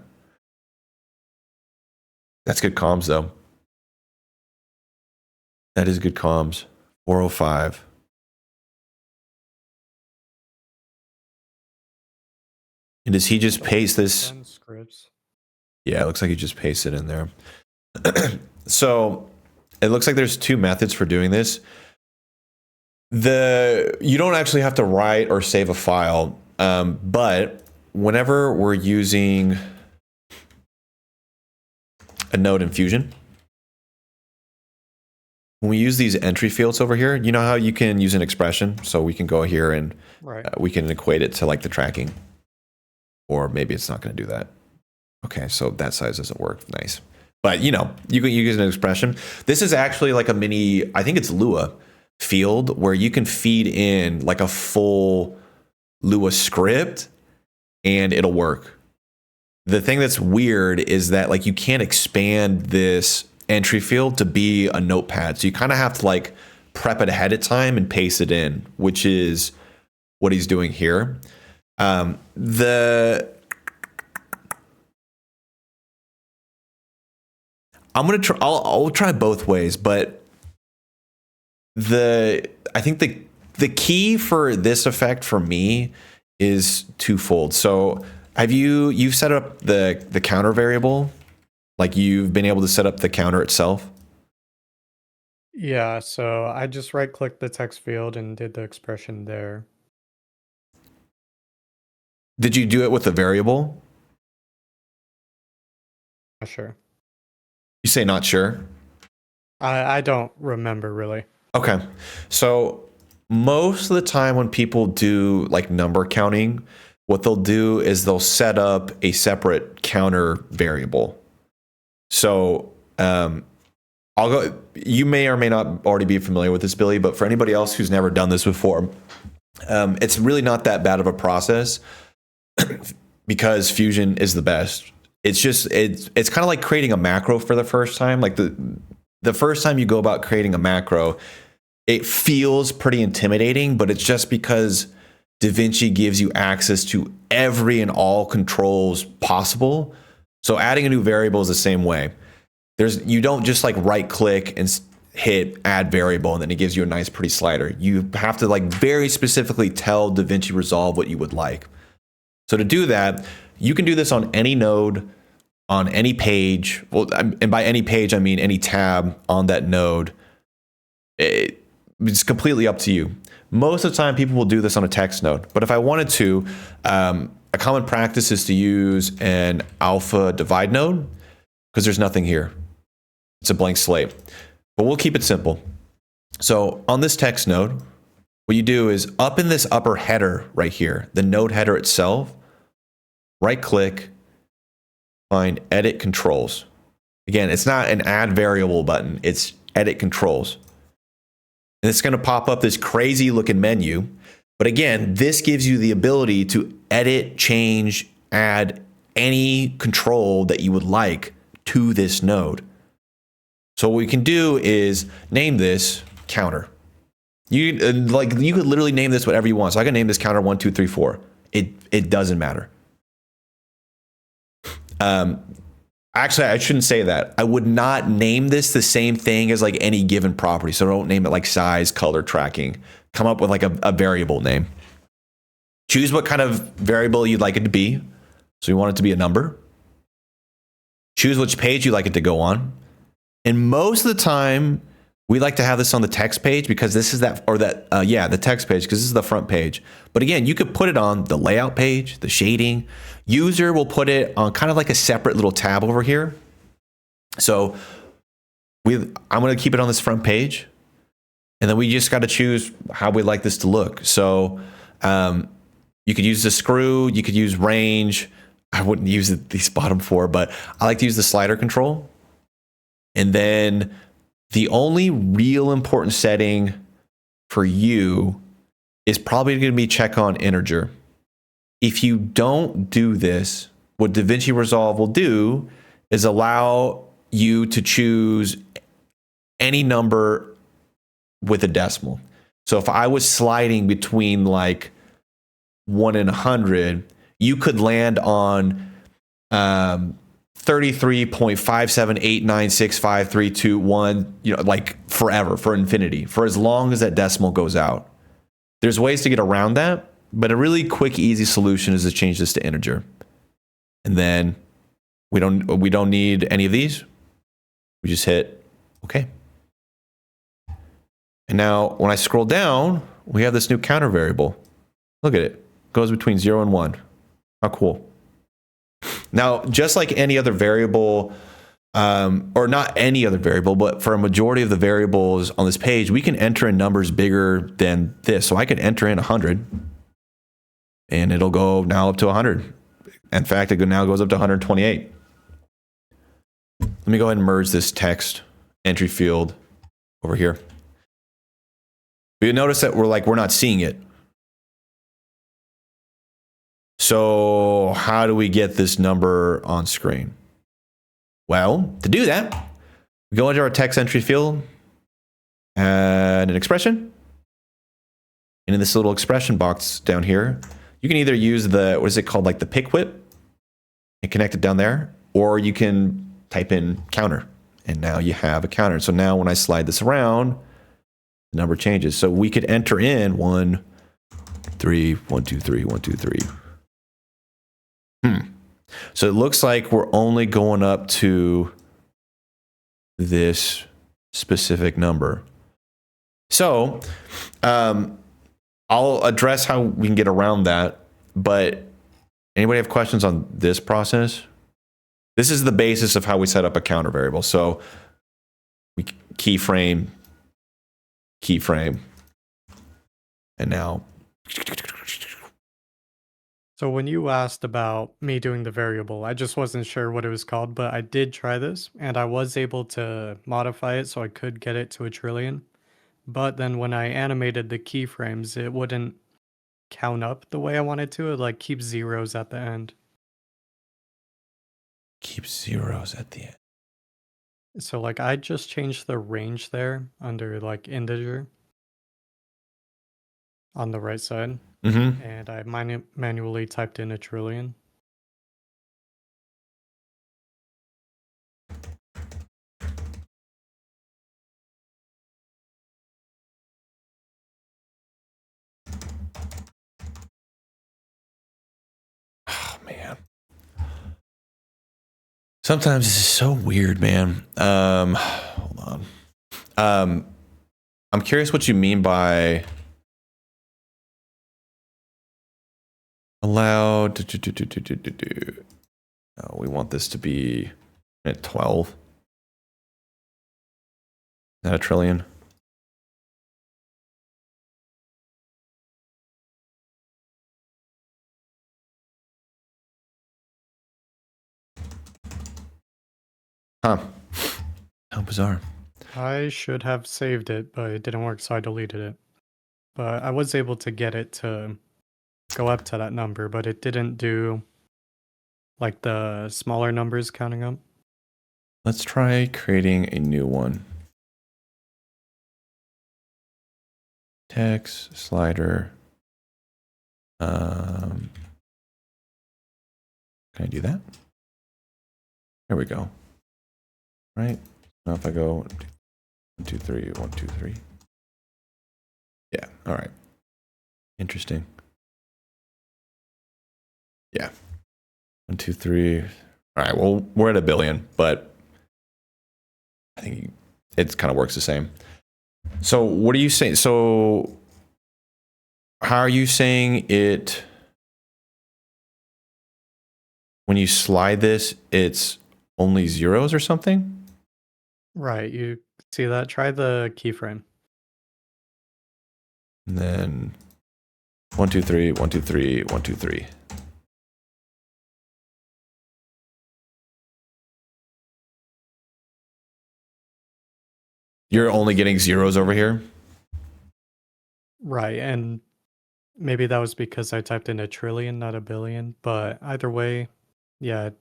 That's good comms though. That is good comms. 405. And does he just paste this? Scripts. Yeah, it looks like he just pasted it in there. So it looks like there's two methods for doing this. You don't actually have to write or save a file, but whenever we're using a node in Fusion, when we use these entry fields over here, you know how you can use an expression? So we can go here and we can equate it to like the tracking. Or maybe it's not going to do that. Okay, so that size doesn't work. Nice. But you know, you can use an expression. This is actually like a mini, I think it's Lua field where you can feed in like a full Lua script and it'll work. The thing that's weird is that like you can't expand this entry field to be a notepad. So you kind of have to like prep it ahead of time and paste it in, which is what he's doing here. I'll try both ways, but I think the key for this effect for me is twofold. So you've set up the counter variable, like you've been able to set up the counter itself? Yeah, so I just right-clicked the text field and did the expression there. Did you do it with a variable? Not sure. You say not sure? I don't remember really. Okay. So most of the time when people do like number counting, what they'll do is they'll set up a separate counter variable. So you may or may not already be familiar with this, Billy, but for anybody else who's never done this before, it's really not that bad of a process because Fusion is the best. It's kind of like creating a macro for the first time. Like the first time you go about creating a macro, it feels pretty intimidating, but it's just because DaVinci gives you access to every and all controls possible So adding a new variable is the same way. You don't just like right click and hit add variable and then it gives you a nice pretty slider. You have to like very specifically tell DaVinci Resolve what you would like. So to do that, you can do this on any node, on any page. Well, and by any page, I mean any tab on that node. It's completely up to you. Most of the time, people will do this on a text node. But if I wanted to, a common practice is to use an alpha divide node because there's nothing here. It's a blank slate. But we'll keep it simple. So on this text node, what you do is up in this upper header right here, the node header itself, right click, find edit controls. Again, it's not an add variable button, it's edit controls. And it's going to pop up this crazy looking menu. But again, this gives you the ability to edit, change, add any control that you would like to this node. So what we can do is name this counter. You could literally name this whatever you want. So I can name this counter 1, 2, 3, 4. It doesn't matter. Actually, I shouldn't say that. I would not name this the same thing as like any given property. So don't name it like size, color, tracking. Come up with like a variable name. Choose what kind of variable you'd like it to be. So you want it to be a number. Choose which page you'd like it to go on. And most of the time, we like to have this on the text page because this is the text page because this is the front page. But again, you could put it on the layout page, the shading. User will put it on kind of like a separate little tab over here. So I'm going to keep it on this front page. And then we just got to choose how we like this to look. So you could use the screw, you could use range. I wouldn't use these bottom four, but I like to use the slider control. And then the only real important setting for you is probably going to be check on integer. If you don't do this, what DaVinci Resolve will do is allow you to choose any number with a decimal. So if I was sliding between like 1 and 100, you could land on 33.578965321, like forever, for infinity, for as long as that decimal goes out. There's ways to get around that, but a really quick, easy solution is to change this to integer. And then we don't need any of these. We just hit OK. And now when I scroll down, we have this new counter variable. Look at it. It goes between 0 and 1. How cool. Now, just like any other variable, or not any other variable, but for a majority of the variables on this page, we can enter in numbers bigger than this. So I could enter in 100, and it'll go now up to 100. In fact, it now goes up to 128. Let me go ahead and merge this text entry field over here. You'll notice that we're not seeing it. So how do we get this number on screen? Well, to do that, we go into our text entry field, add an expression. And in this little expression box down here, you can either use what is it called, like the pick whip, and connect it down there, or you can type in counter, and now you have a counter. So now when I slide this around, the number changes. So we could enter in 1, 3, 1, 2, 3, 1, 2, 3. So it looks like we're only going up to this specific number. So I'll address how we can get around that. But anybody have questions on this process? This is the basis of how we set up a counter variable. So we keyframe, and now. So when you asked about me doing the variable, I just wasn't sure what it was called, but I did try this and I was able to modify it so I could get it to a trillion. But then when I animated the keyframes, it wouldn't count up the way I wanted to. It like keeps zeros at the end. Keep zeros at the end. So like I just changed the range there under like integer on the right side. And I manually typed in a trillion. Sometimes this is so weird, man. Hold on. I'm curious what you mean by allowed. Oh, we want this to be at 12. Is that a trillion? Huh. How bizarre. I should have saved it, but it didn't work, so I deleted it. But I was able to get it to go up to that number, but it didn't do like the smaller numbers counting up. Let's try creating a new one. Text slider. Can I do that? There we go. Right. Now if I go 1, 2, 3, 1, 2, 3. Yeah. All right. Interesting. Yeah. 1, 2, 3. All right. Well, we're at 1 billion, but I think it kind of works the same. So what are you saying? So how are you saying it? When you slide this, it's only zeros or something? Right, you see that? Try the keyframe. And then 1, 2, 3, 1, 2, 3, 1, 2, 3. You're only getting zeros over here? Right, and maybe that was because I typed in a trillion, not a billion, but either way, yeah, it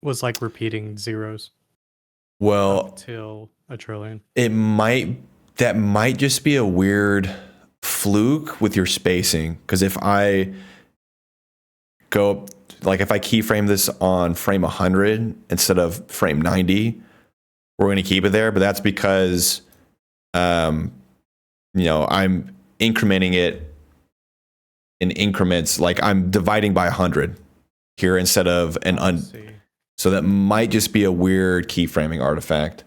was like repeating zeros Well, up till a trillion. that might just be a weird fluke with your spacing. Because if I go, like if I keyframe this on frame 100 instead of frame 90, we're going to keep it there. But that's because, I'm incrementing it in increments. Like I'm dividing by 100 here instead of so that might just be a weird keyframing artifact.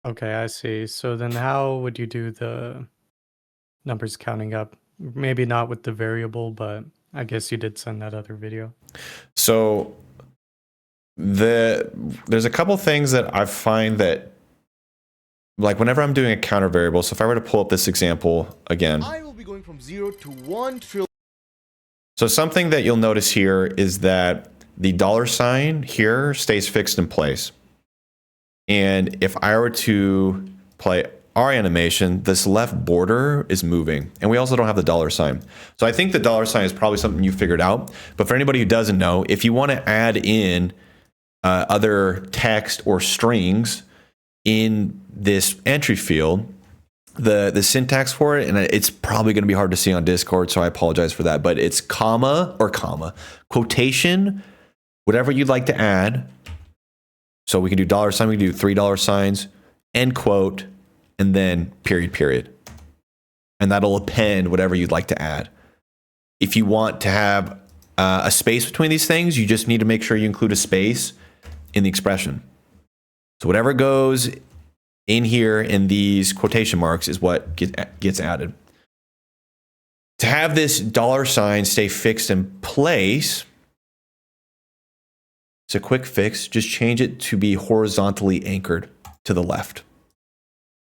Okay, I see. So then how would you do the numbers counting up? Maybe not with the variable, but I guess you did send that other video. So there's a couple things that I find that, like whenever I'm doing a counter variable, so if I were to pull up this example again, I will be going from 0 to 1 trillion. so something that you'll notice here is that the $ here stays fixed in place. And if I were to play our animation, this left border is moving. And we also don't have the $. So I think the $ is probably something you figured out. But for anybody who doesn't know, if you want to add in other text or strings in this entry field, the syntax for it, and it's probably going to be hard to see on Discord, so I apologize for that, but it's comma, quotation, whatever you'd like to add. So we can do $, we can do $3, end quote, and then period. And that'll append whatever you'd like to add. If you want to have a space between these things, you just need to make sure you include a space in the expression. So whatever goes in here in these quotation marks is what gets added. To have this $ stay fixed in place, it's a quick fix. Just change it to be horizontally anchored to the left.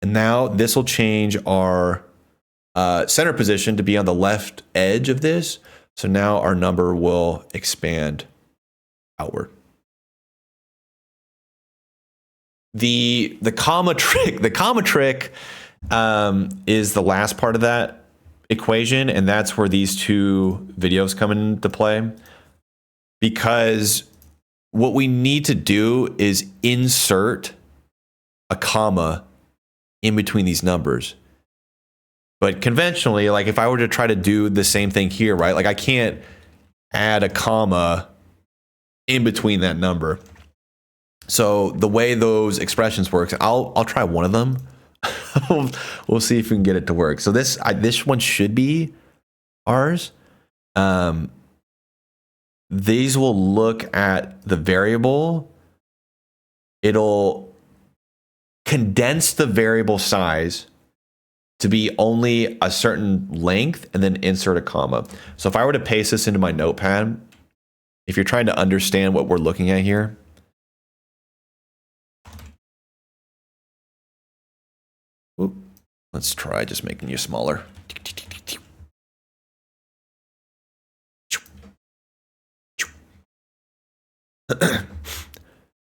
And now this will change our center position to be on the left edge of this. So now our number will expand outward. The comma trick is the last part of that equation, and that's where these two videos come into play. Because what we need to do is insert a comma in between these numbers. But conventionally, like if I were to try to do the same thing here, right? Like I can't add a comma in between that number. So the way those expressions work, I'll try one of them. We'll see if we can get it to work. So this one should be ours. these will look at the variable. It'll condense the variable size to be only a certain length and then insert a comma. So if I were to paste this into my notepad, if you're trying to understand what we're looking at here, let's try just making you smaller.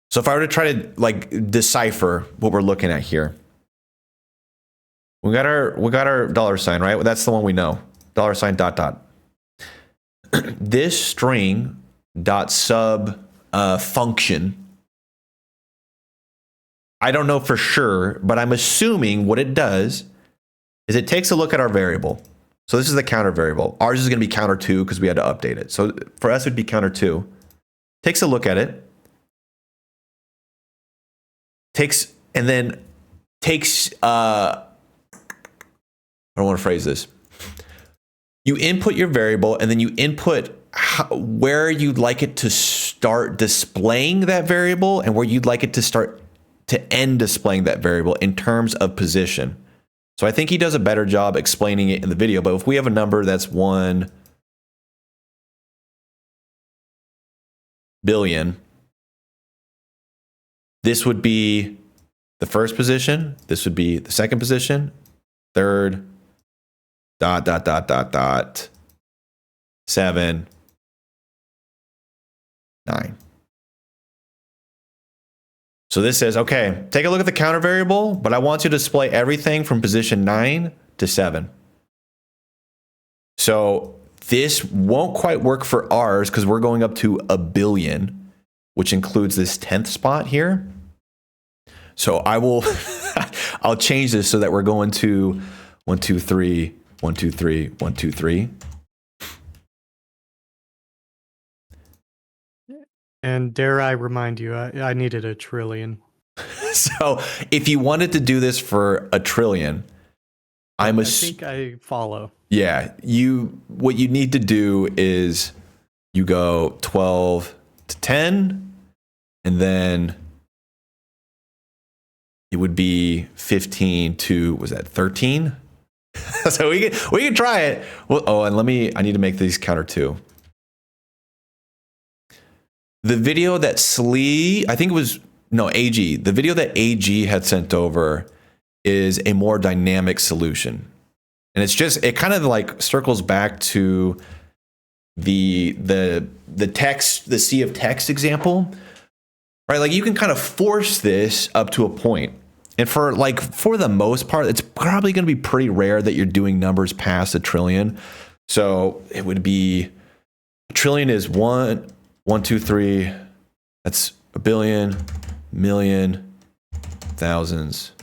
So if I were to try to like decipher what we're looking at here, we got our dollar sign, right? Well, that's the one we know. Dollar sign dot dot. This string dot sub function. I don't know for sure, but I'm assuming what it does is it takes a look at our variable. So this is the counter variable. Ours is going to be counter 2 because we had to update it. So for us, it would be counter 2. Takes a look at it. Takes I don't want to phrase this. You input your variable and then you input where you'd like it to start displaying that variable and where you'd like it to end displaying that variable in terms of position. So I think he does a better job explaining it in the video, but if we have a number that's 1 billion, this would be the first position, this would be the second position, third, dot, dot, dot, dot, dot, 7, 9. So this says, okay, take a look at the counter variable, but I want you to display everything from position 9 to 7. So this won't quite work for ours because we're going up to a billion, which includes this 10th spot here. So I will, I'll change this so that we're going to 1, 2, 3, 1, 2, 3, 1, 2, 3. And dare I remind you, I needed a trillion. So if you wanted to do this for a trillion, I think I follow. Yeah, what you need to do is you go 12 to 10, and then it would be 15 to, was that 13? So we can try it. Well, oh, and I need to make these counter 2. The video that AG, the video that AG had sent over is a more dynamic solution. And it kind of like circles back to the text, the sea of text example, right? Like you can kind of force this up to a point. And for the most part, it's probably going to be pretty rare that you're doing numbers past a trillion. So it would be, a trillion is 1, 2, 3. That's a billion, million, thousands.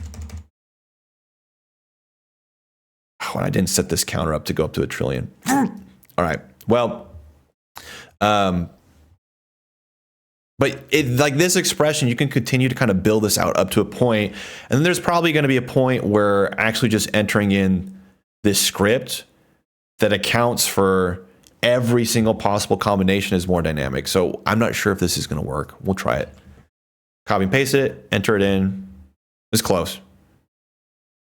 Oh, and I didn't set this counter up to go up to a trillion. All right. Well, but like this expression, you can continue to kind of build this out up to a point, and then there's probably going to be a point where actually just entering in this script that accounts for every single possible combination is more dynamic. So I'm not sure if this is going to work. We'll try it. Copy and paste it, enter it in. It's close.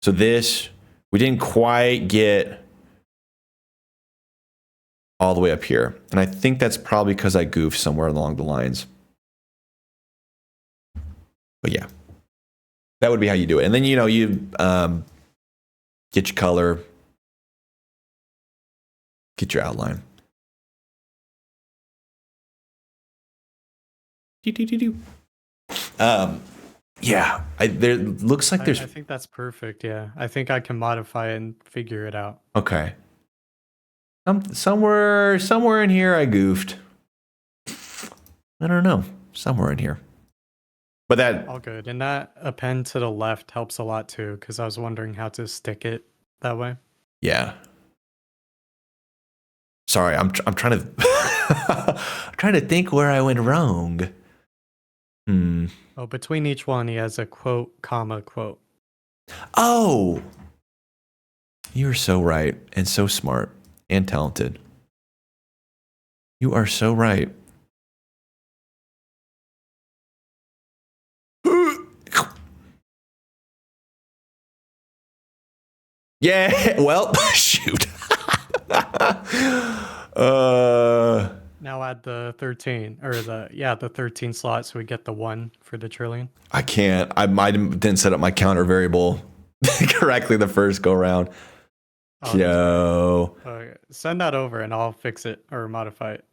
So this, we didn't quite get all the way up here. And I think that's probably because I goofed somewhere along the lines. But yeah, that would be how you do it. And then, you get your color, get your outline. Yeah, there looks like there's. I think that's perfect. Yeah, I think I can modify it and figure it out. Okay. Somewhere in here I goofed. I don't know. Somewhere in here. But that all good. And that append to the left helps a lot too, because I was wondering how to stick it that way. Yeah. Sorry, I'm trying to I'm trying to think where I went wrong. Oh, between each one he has a quote, comma, quote. Oh. You're so right and so smart and talented. You are so right. Yeah, well, shoot. Now add the 13 or the 13 slot so we get the 1 for the trillion. I can't. I didn't set up my counter variable correctly the first go round. Oh, Yo. okay. Send that over and I'll fix it or modify it.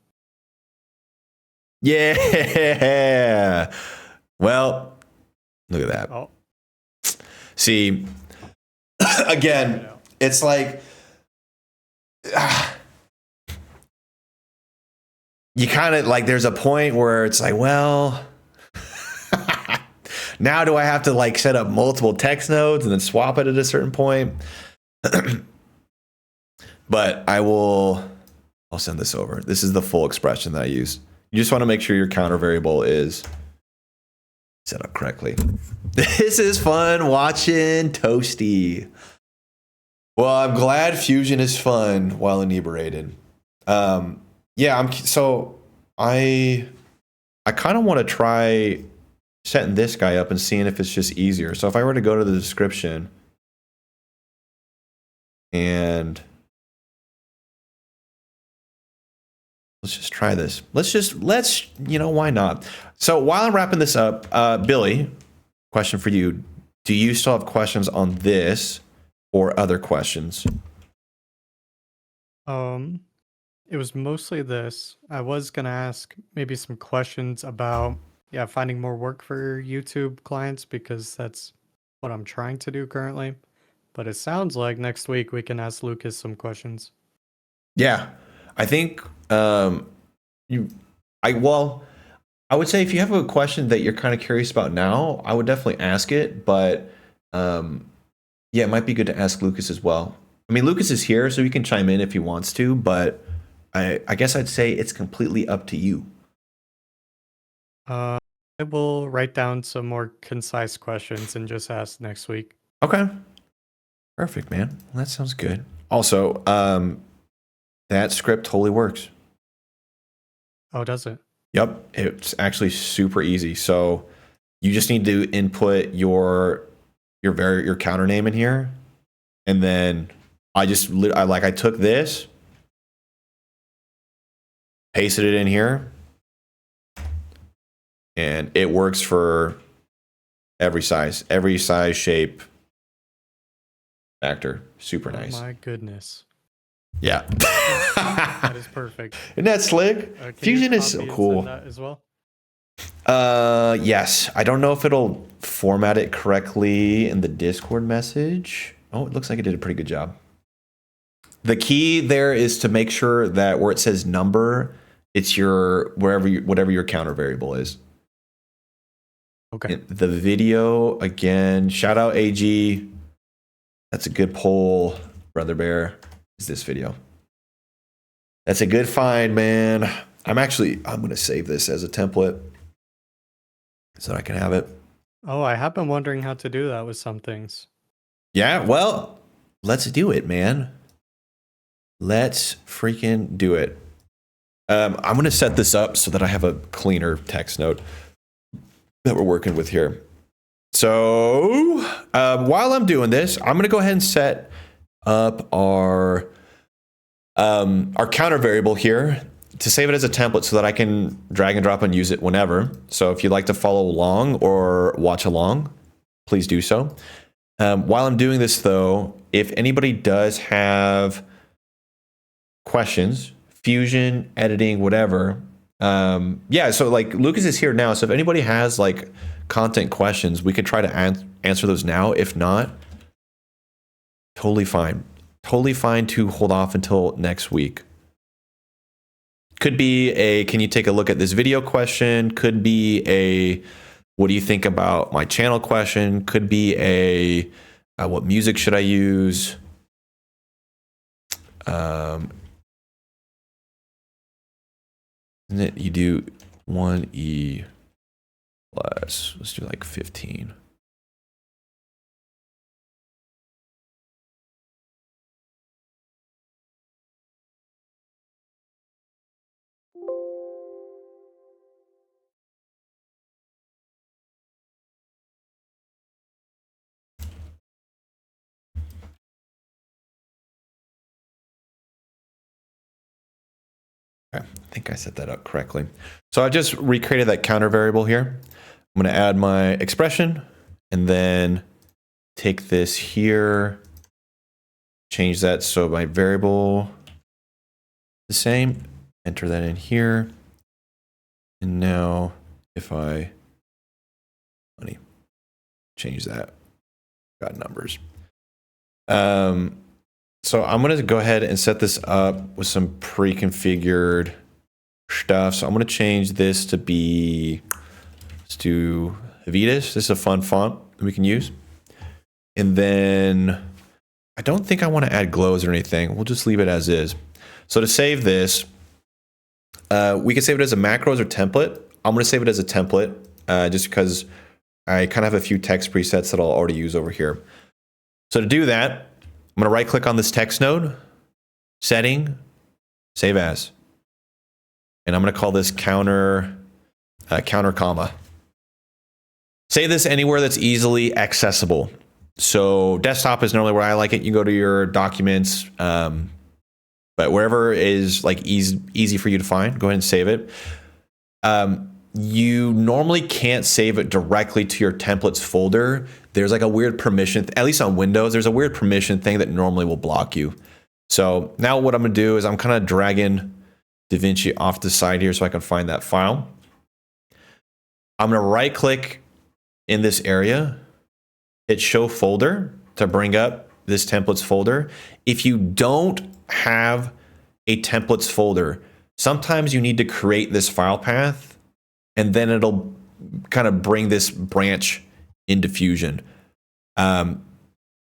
Yeah. Well, look at that. Oh, See, again, it's like you kind of like there's a point where it's like, well, now do I have to like set up multiple text nodes and then swap it at a certain point? But I'll send this over. This is the full expression that I use. You just want to make sure your counter variable is set up correctly. This is fun watching Toasty. Well, I'm glad Fusion is fun while inebriated. I kind of want to try setting this guy up and seeing if it's just easier. So if I were to go to the description and let's just try this. Why not? So while I'm wrapping this up, Billy, question for you. Do you still have questions on this or other questions? It was mostly this. I was gonna ask maybe some questions about finding more work for YouTube clients because that's what I'm trying to do currently. But it sounds like next week we can ask Lucas some questions. Yeah, I think I would say if you have a question that you're kind of curious about now, I would definitely ask it. But it might be good to ask Lucas as well. I mean, Lucas is here, so he can chime in if he wants to. But I guess I'd say it's completely up to you. I will write down some more concise questions and just ask next week. Okay, perfect, man. Well, that sounds good. Also, that script totally works. Oh, does it? Yep, it's actually super easy. So you just need to input your counter name in here, and then I took this, pasted it in here, and it works for every size, shape, actor. Super nice. Oh my goodness. Yeah. That is perfect. Isn't that slick? Fusion is so cool. That as well? Yes. I don't know if it'll format it correctly in the Discord message. Oh, it looks like it did a pretty good job. The key there is to make sure that where it says number, it's whatever your counter variable is. Okay. The video, again, shout out AG. That's a good poll, Brother Bear, is this video. That's a good find, man. I'm going to save this as a template so I can have it. Oh, I have been wondering how to do that with some things. Yeah, well, let's do it, man. Let's freaking do it. I'm going to set this up so that I have a cleaner text node that we're working with here. So while I'm doing this, I'm going to go ahead and set up our counter variable here to save it as a template so that I can drag and drop and use it whenever. So if you'd like to follow along or watch along, please do so. While I'm doing this, though, if anybody does have questions, Fusion, editing, whatever, so like Lucas is here now. So if anybody has like content questions, we could try to answer those now. If not, totally fine. Totally fine to hold off until next week. Could be can you take a look at this video question? Could be what do you think about my channel question? Could be what music should I use? And then you do 1E plus, let's do like 15. Okay, I think I set that up correctly. So I just recreated that counter variable here. I'm going to add my expression and then take this here, change that so my variable the same, enter that in here. And now if I change that, got numbers. So I'm going to go ahead and set this up with some pre-configured stuff. So I'm going to change this to be, let's do Havitas. This is a fun font that we can use. And then I don't think I want to add glows or anything. We'll just leave it as is. So to save this, we can save it as a macros or template. I'm going to save it as a template just because I kind of have a few text presets that I'll already use over here. So to do that, I'm going to right click on this text node, setting, save as. And I'm going to call this counter comma. Save this anywhere that's easily accessible. So desktop is normally where I like it. You go to your documents, but wherever is like easy for you to find, go ahead and save it. You normally can't save it directly to your templates folder. There's like a weird permission, at least on Windows, there's a weird permission thing that normally will block you. So now what I'm gonna do is I'm kind of dragging DaVinci off the side here so I can find that file. I'm gonna right click in this area, hit show folder to bring up this templates folder. If you don't have a templates folder, sometimes you need to create this file path and then it'll kind of bring this branch into Fusion.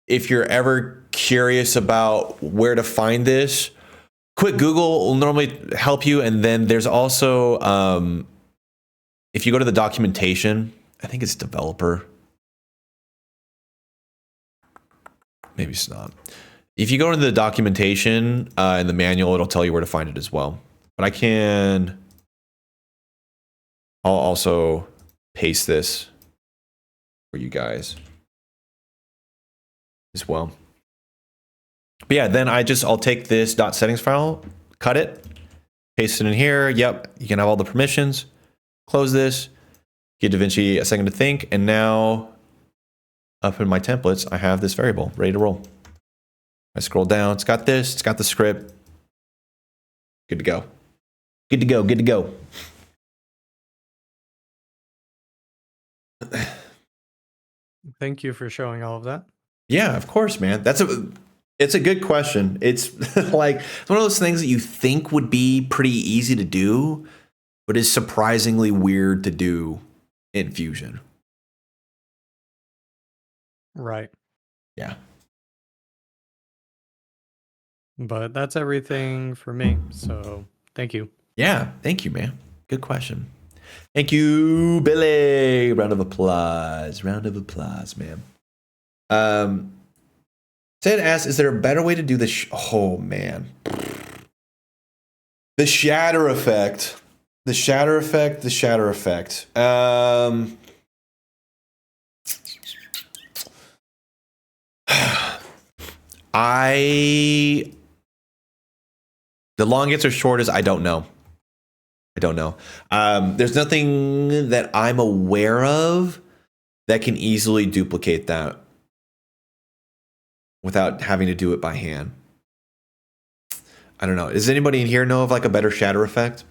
If you're ever curious about where to find this, quick Google will normally help you. And then there's also, if you go to the documentation, I think it's developer. Maybe it's not. If you go into the documentation in the manual, it'll tell you where to find it as well. But I'll also paste this for you guys as well. But yeah, then I'll take this .settings file, cut it, paste it in here. Yep, you can have all the permissions. Close this, give DaVinci a second to think, and now up in my templates, I have this variable ready to roll. I scroll down, it's got this, it's got the script. Good to go. Good to go, good to go. Thank you for showing all of that. Yeah, of course, man. It's a good question. It's like one of those things that you think would be pretty easy to do, but is surprisingly weird to do in Fusion. Right. Yeah. But that's everything for me. So thank you. Yeah. Thank you, man. Good question. Thank you, Billy. Round of applause. Round of applause, man. Ted asks, is there a better way to do this? Oh, man. The shatter effect. The shatter effect. The shatter effect. The long answer short is I don't know. I don't know. There's nothing that I'm aware of that can easily duplicate that without having to do it by hand. I don't know. Does anybody in here know of like a better shatter effect?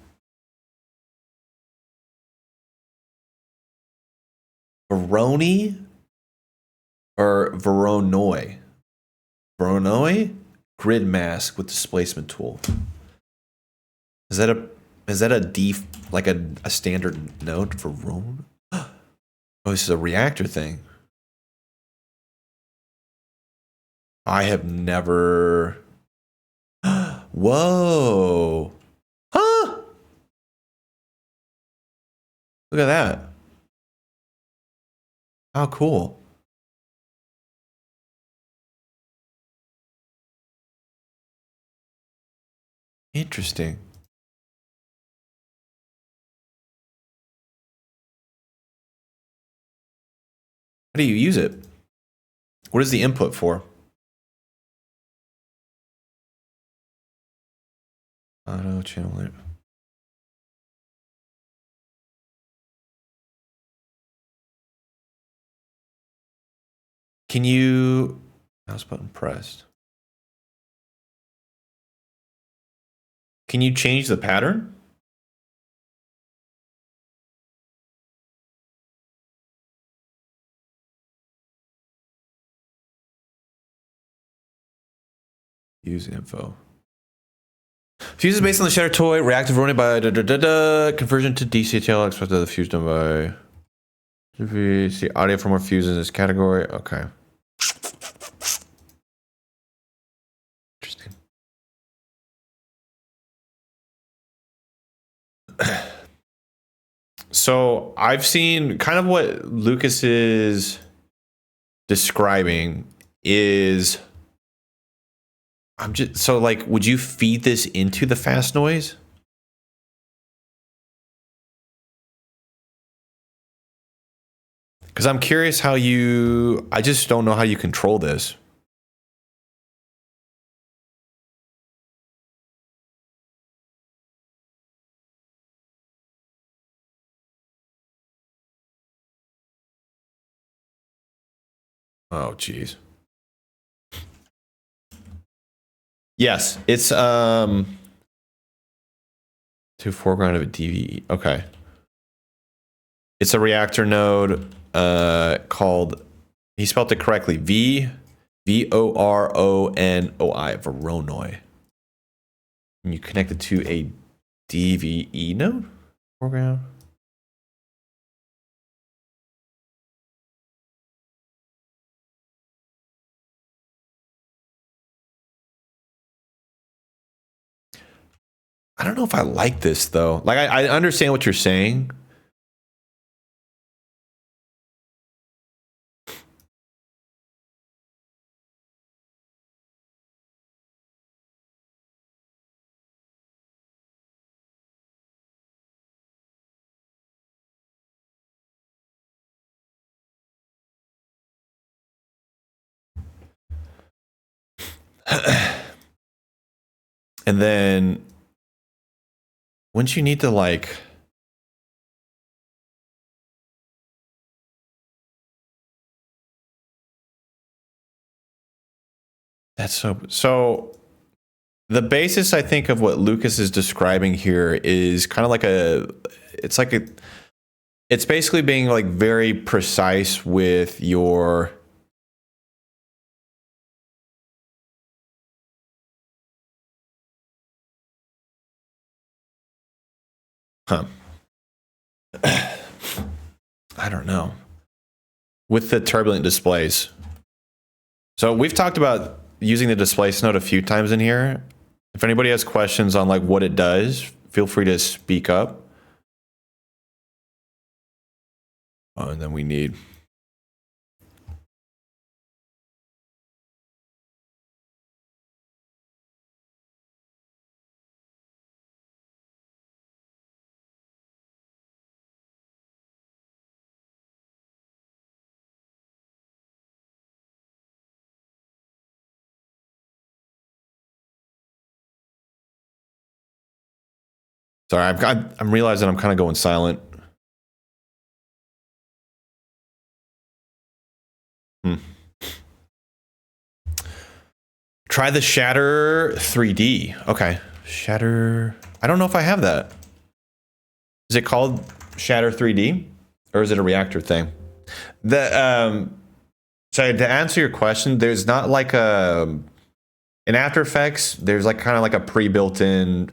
Veroni or Voronoi? Voronoi? Grid mask with displacement tool. Is that a like a standard node for Roan? Oh, this is a reactor thing. I have never. Whoa. Huh? Look at that. How cool. Interesting. How do you use it? What is the input for? Auto channel. Can you mouse button pressed? Can you change the pattern? Use info. Fuse is based on the Shatter toy. Reactive running by conversion to DCTL expected the fuse done by. See audio for more fuses in this category. Okay. Interesting. So I've seen kind of what Lucas is describing is. I'm just so like, would you feed this into the fast noise? Because I'm curious how you, I just don't know how you control this. Oh, geez. Yes, it's to foreground of a DVE. Okay. It's a reactor node called, he spelled it correctly, Voronoi, Voronoi. And you connect it to a DVE node? Foreground. I don't know if I like this though. Like I understand what you're saying. And then wouldn't you need to like that's so the basis I think of what Lucas is describing here is kind of like it's basically being like very precise with your I don't know. With the turbulent displays. So we've talked about using the displace node a few times in here. If anybody has questions on like what it does, feel free to speak up. Oh, and then we need. Sorry, I'm realizing I'm kind of going silent. Try the Shatter 3D. Okay, Shatter. I don't know if I have that. Is it called Shatter 3D, or is it a reactor thing? So to answer your question, there's not like a in After Effects. There's like kind of like a pre-built-in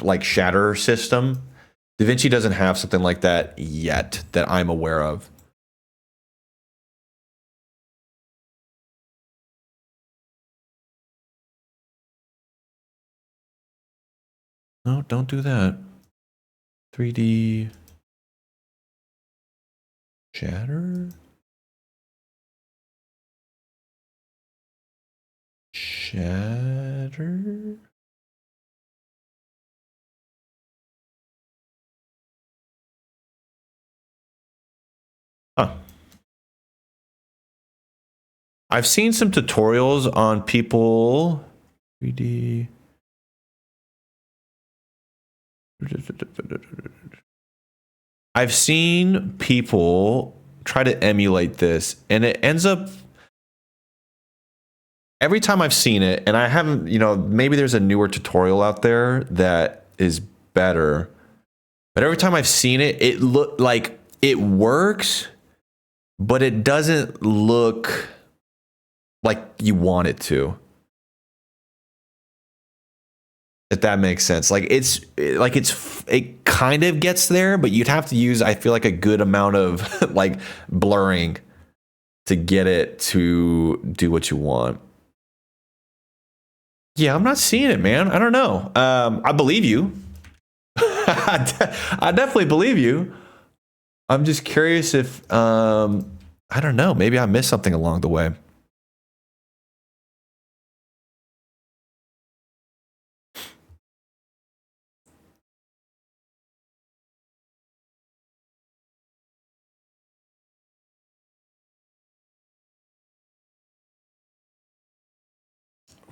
like shatter system. DaVinci doesn't have something like that yet that I'm aware of. No, don't do that. 3D shatter? Shatter? Huh. I've seen some tutorials on people 3D. I've seen people try to emulate this, and it ends up every time I've seen it, and I haven't, maybe there's a newer tutorial out there that is better, but every time I've seen it, it look like it works, but it doesn't look like you want it to. If that makes sense. It kind of gets there, but you'd have to use, I feel like, a good amount of like blurring to get it to do what you want. Yeah, I'm not seeing it, man. I don't know. I believe you. I definitely believe you. I'm just curious if, I don't know, maybe I missed something along the way.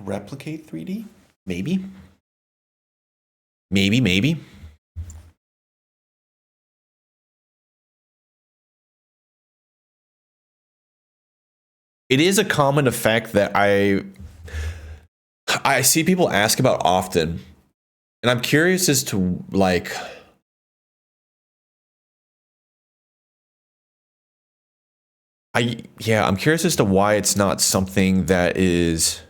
Replicate 3D? Maybe. Maybe. It is a common effect that I see people ask about often. And I'm curious as to like I'm curious as to why it's not something that is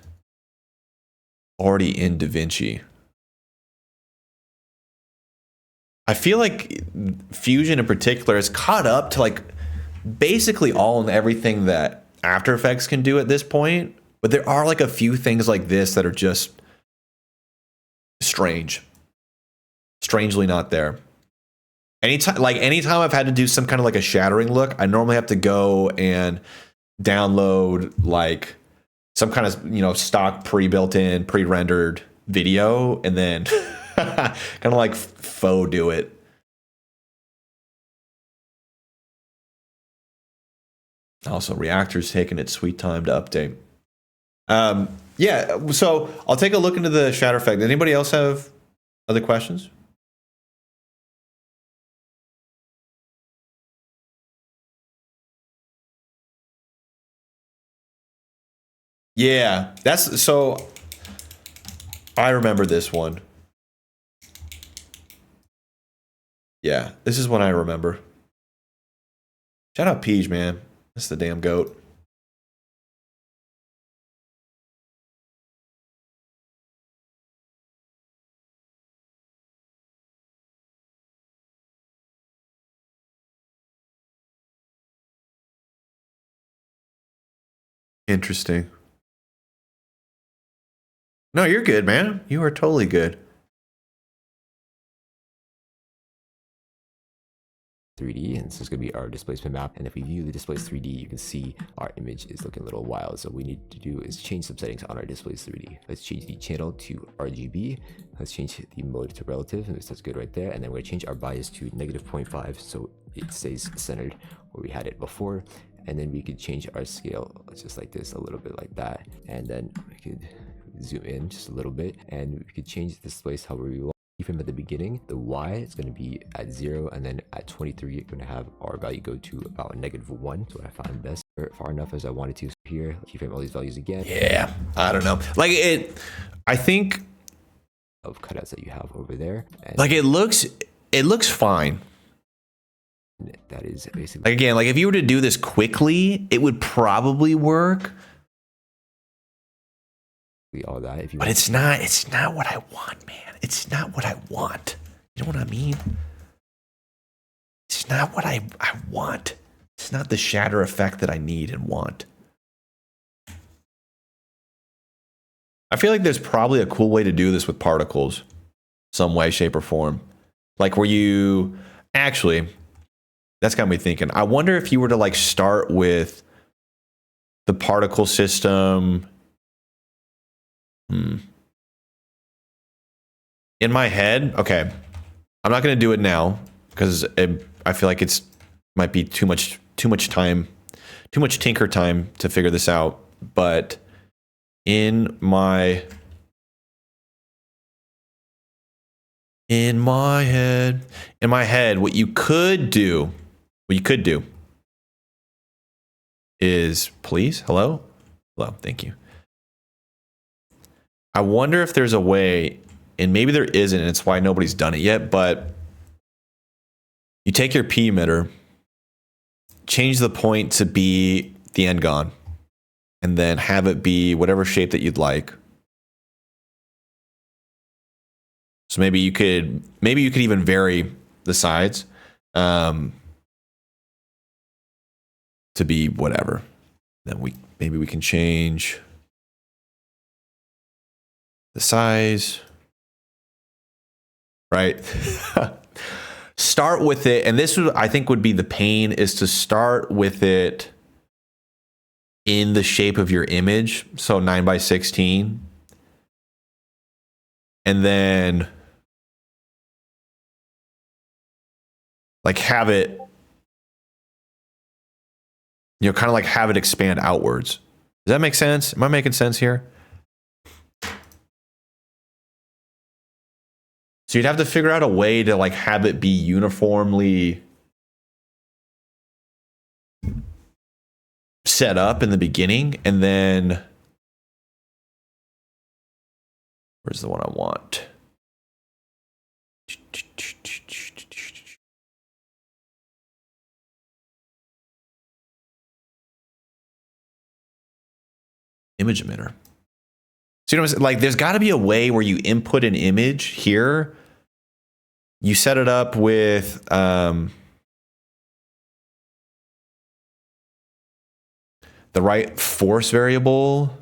already in DaVinci. I feel like Fusion in particular is caught up to like basically all and everything that After Effects can do at this point, but there are like a few things like this that are just strangely not there. Anytime I've had to do some kind of like a shattering look, I normally have to go and download like some kind of stock pre-built in, pre-rendered video, and then kind of like faux do it. Also, Reactor's taking its sweet time to update. Yeah, so I'll take a look into the shatter effect. Anybody else have other questions? Yeah, so I remember this one. Yeah, this is one I remember. Shout out Peach, man. That's the damn goat. Interesting. No, you're good, man. You are totally good. 3D, and this is going to be our displacement map. And if we view the displays 3D, you can see our image is looking a little wild. So what we need to do is change some settings on our displays 3D. Let's change the channel to RGB. Let's change the mode to relative, and that's good right there. And then we're going to change our bias to -0.5 so it stays centered where we had it before. And then we could change our scale just like this, a little bit like that. And then we could zoom in just a little bit, and we could change the displays however we want. From at the beginning, the Y is going to be at 0, and then at 23 you're going to have our value go to about -1. So what I found best, far enough as I wanted to. So here, keyframe all these values again. Yeah, I don't know, like I think of cutouts that you have over there, and like it looks fine. That is basically, like, again, like if you were to do this quickly, it would probably work. All that, if you but it's not what I want, man. It's not what I want. You know what I mean? It's not what I want. It's not the shatter effect that I need and want. I feel like there's probably a cool way to do this with particles, some way, shape, or form. Like where you actually, that's got me thinking. I wonder if you were to like start with the particle system. In my head, okay, I'm not going to do it now because I feel like it's might be too much time, too much tinker time to figure this out. But in my head, what you could do is please. Hello? Hello. Thank you. I wonder if there's a way, and maybe there isn't, and it's why nobody's done it yet, but you take your P emitter, change the point to be the n-gon, and then have it be whatever shape that you'd like. So maybe you could even vary the sides to be whatever. Then maybe we can change the size, right? Start with it, and this I think would be the pain, is to start with it in the shape of your image, so 9:16, and then like have it, kind of like have it expand outwards. Does that make sense? Am I making sense here? So you'd have to figure out a way to like have it be uniformly set up in the beginning, and then where's the one I want? Image emitter. So you know what I'm saying? Like there's got to be a way where you input an image here. You set it up with the right force variable.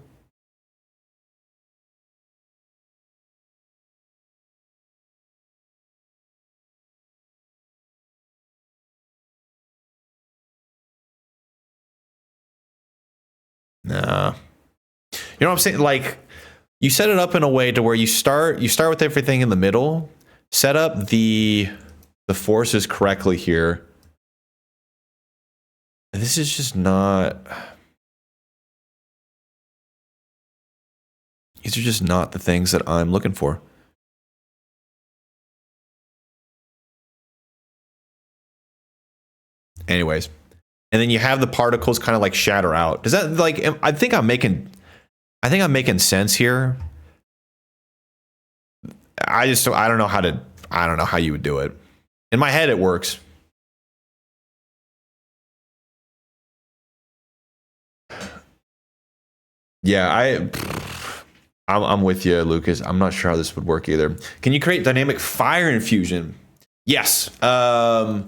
No. You know what I'm saying? Like you set it up in a way to where you start with everything in the middle, set up the forces correctly here. This is just not, these are just not the things that I'm looking for. Anyways, and then you have the particles kind of like shatter out. Does that like, I think I'm making sense here. I don't know how you would do it. In my head, it works. Yeah, I'm with you, Lucas. I'm not sure how this would work either. Can you create dynamic fire infusion? Yes. I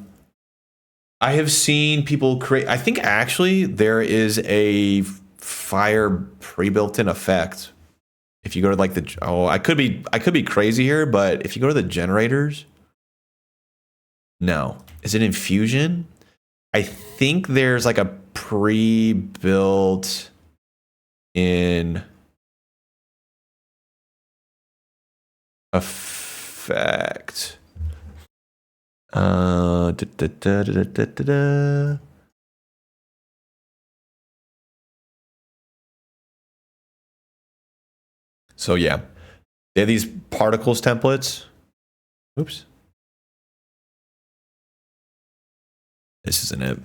have seen people create, I think actually there is a fire pre-built-in effect. If you go to like I could be crazy here, but if you go to the generators, no. Is it infusion? I think there's like a pre-built in effect. So yeah, they have these particles templates. Oops. This isn't it.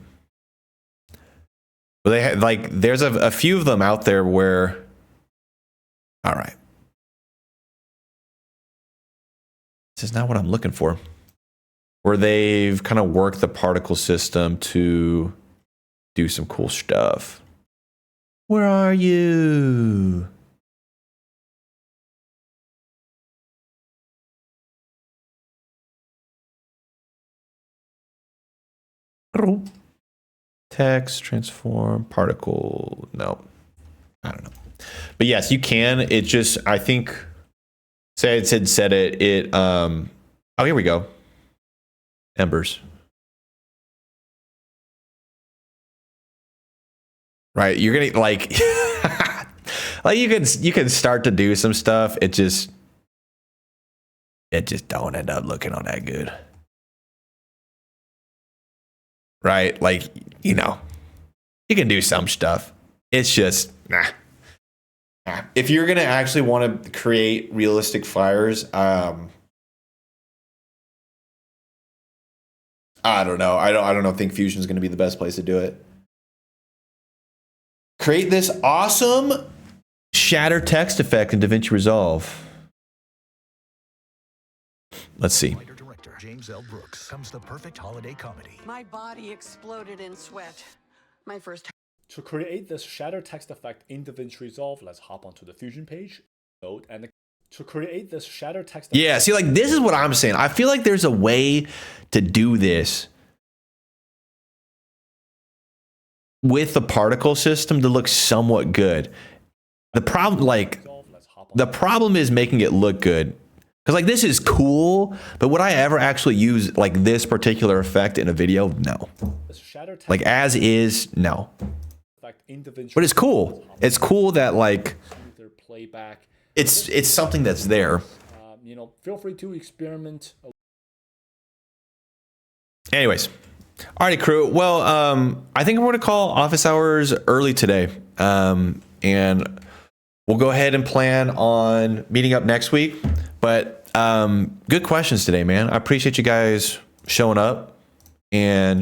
But they have, like, there's a few of them out there where, all right. This is not what I'm looking for. Where they've kind of worked the particle system to do some cool stuff. Where are you? Text, transform, particle. No, I don't know. But yes, you can. It just, I think, say it said set it. Oh, here we go. Embers. Right, you're gonna like, like you can start to do some stuff. It just don't end up looking all that good. Right, like, you know, you can do some stuff. It's just nah. If you're gonna actually want to create realistic fires, I don't know. I don't think Fusion is gonna be the best place to do it. create this awesome shatter text effect in DaVinci Resolve. Let's see. Director James L. Brooks comes the perfect holiday comedy. My body exploded in sweat. My first. To create this shadow text effect in DaVinci Resolve, let's hop onto the Fusion page, load, and to create this shadow text effect. Yeah, see, like, this is what I'm saying. I feel like there's a way to do this with the particle system to look somewhat good. The problem is making it look good. Because, like, this is cool, but would I ever actually use, like, this particular effect in a video? No. Like, as is, no. But it's cool. It's cool that, like, it's something that's there. You know, feel free to experiment. Anyways. Alrighty, crew. Well, I think we're going to call office hours early today. And we'll go ahead and plan on meeting up next week. But good questions today, man. I appreciate you guys showing up. And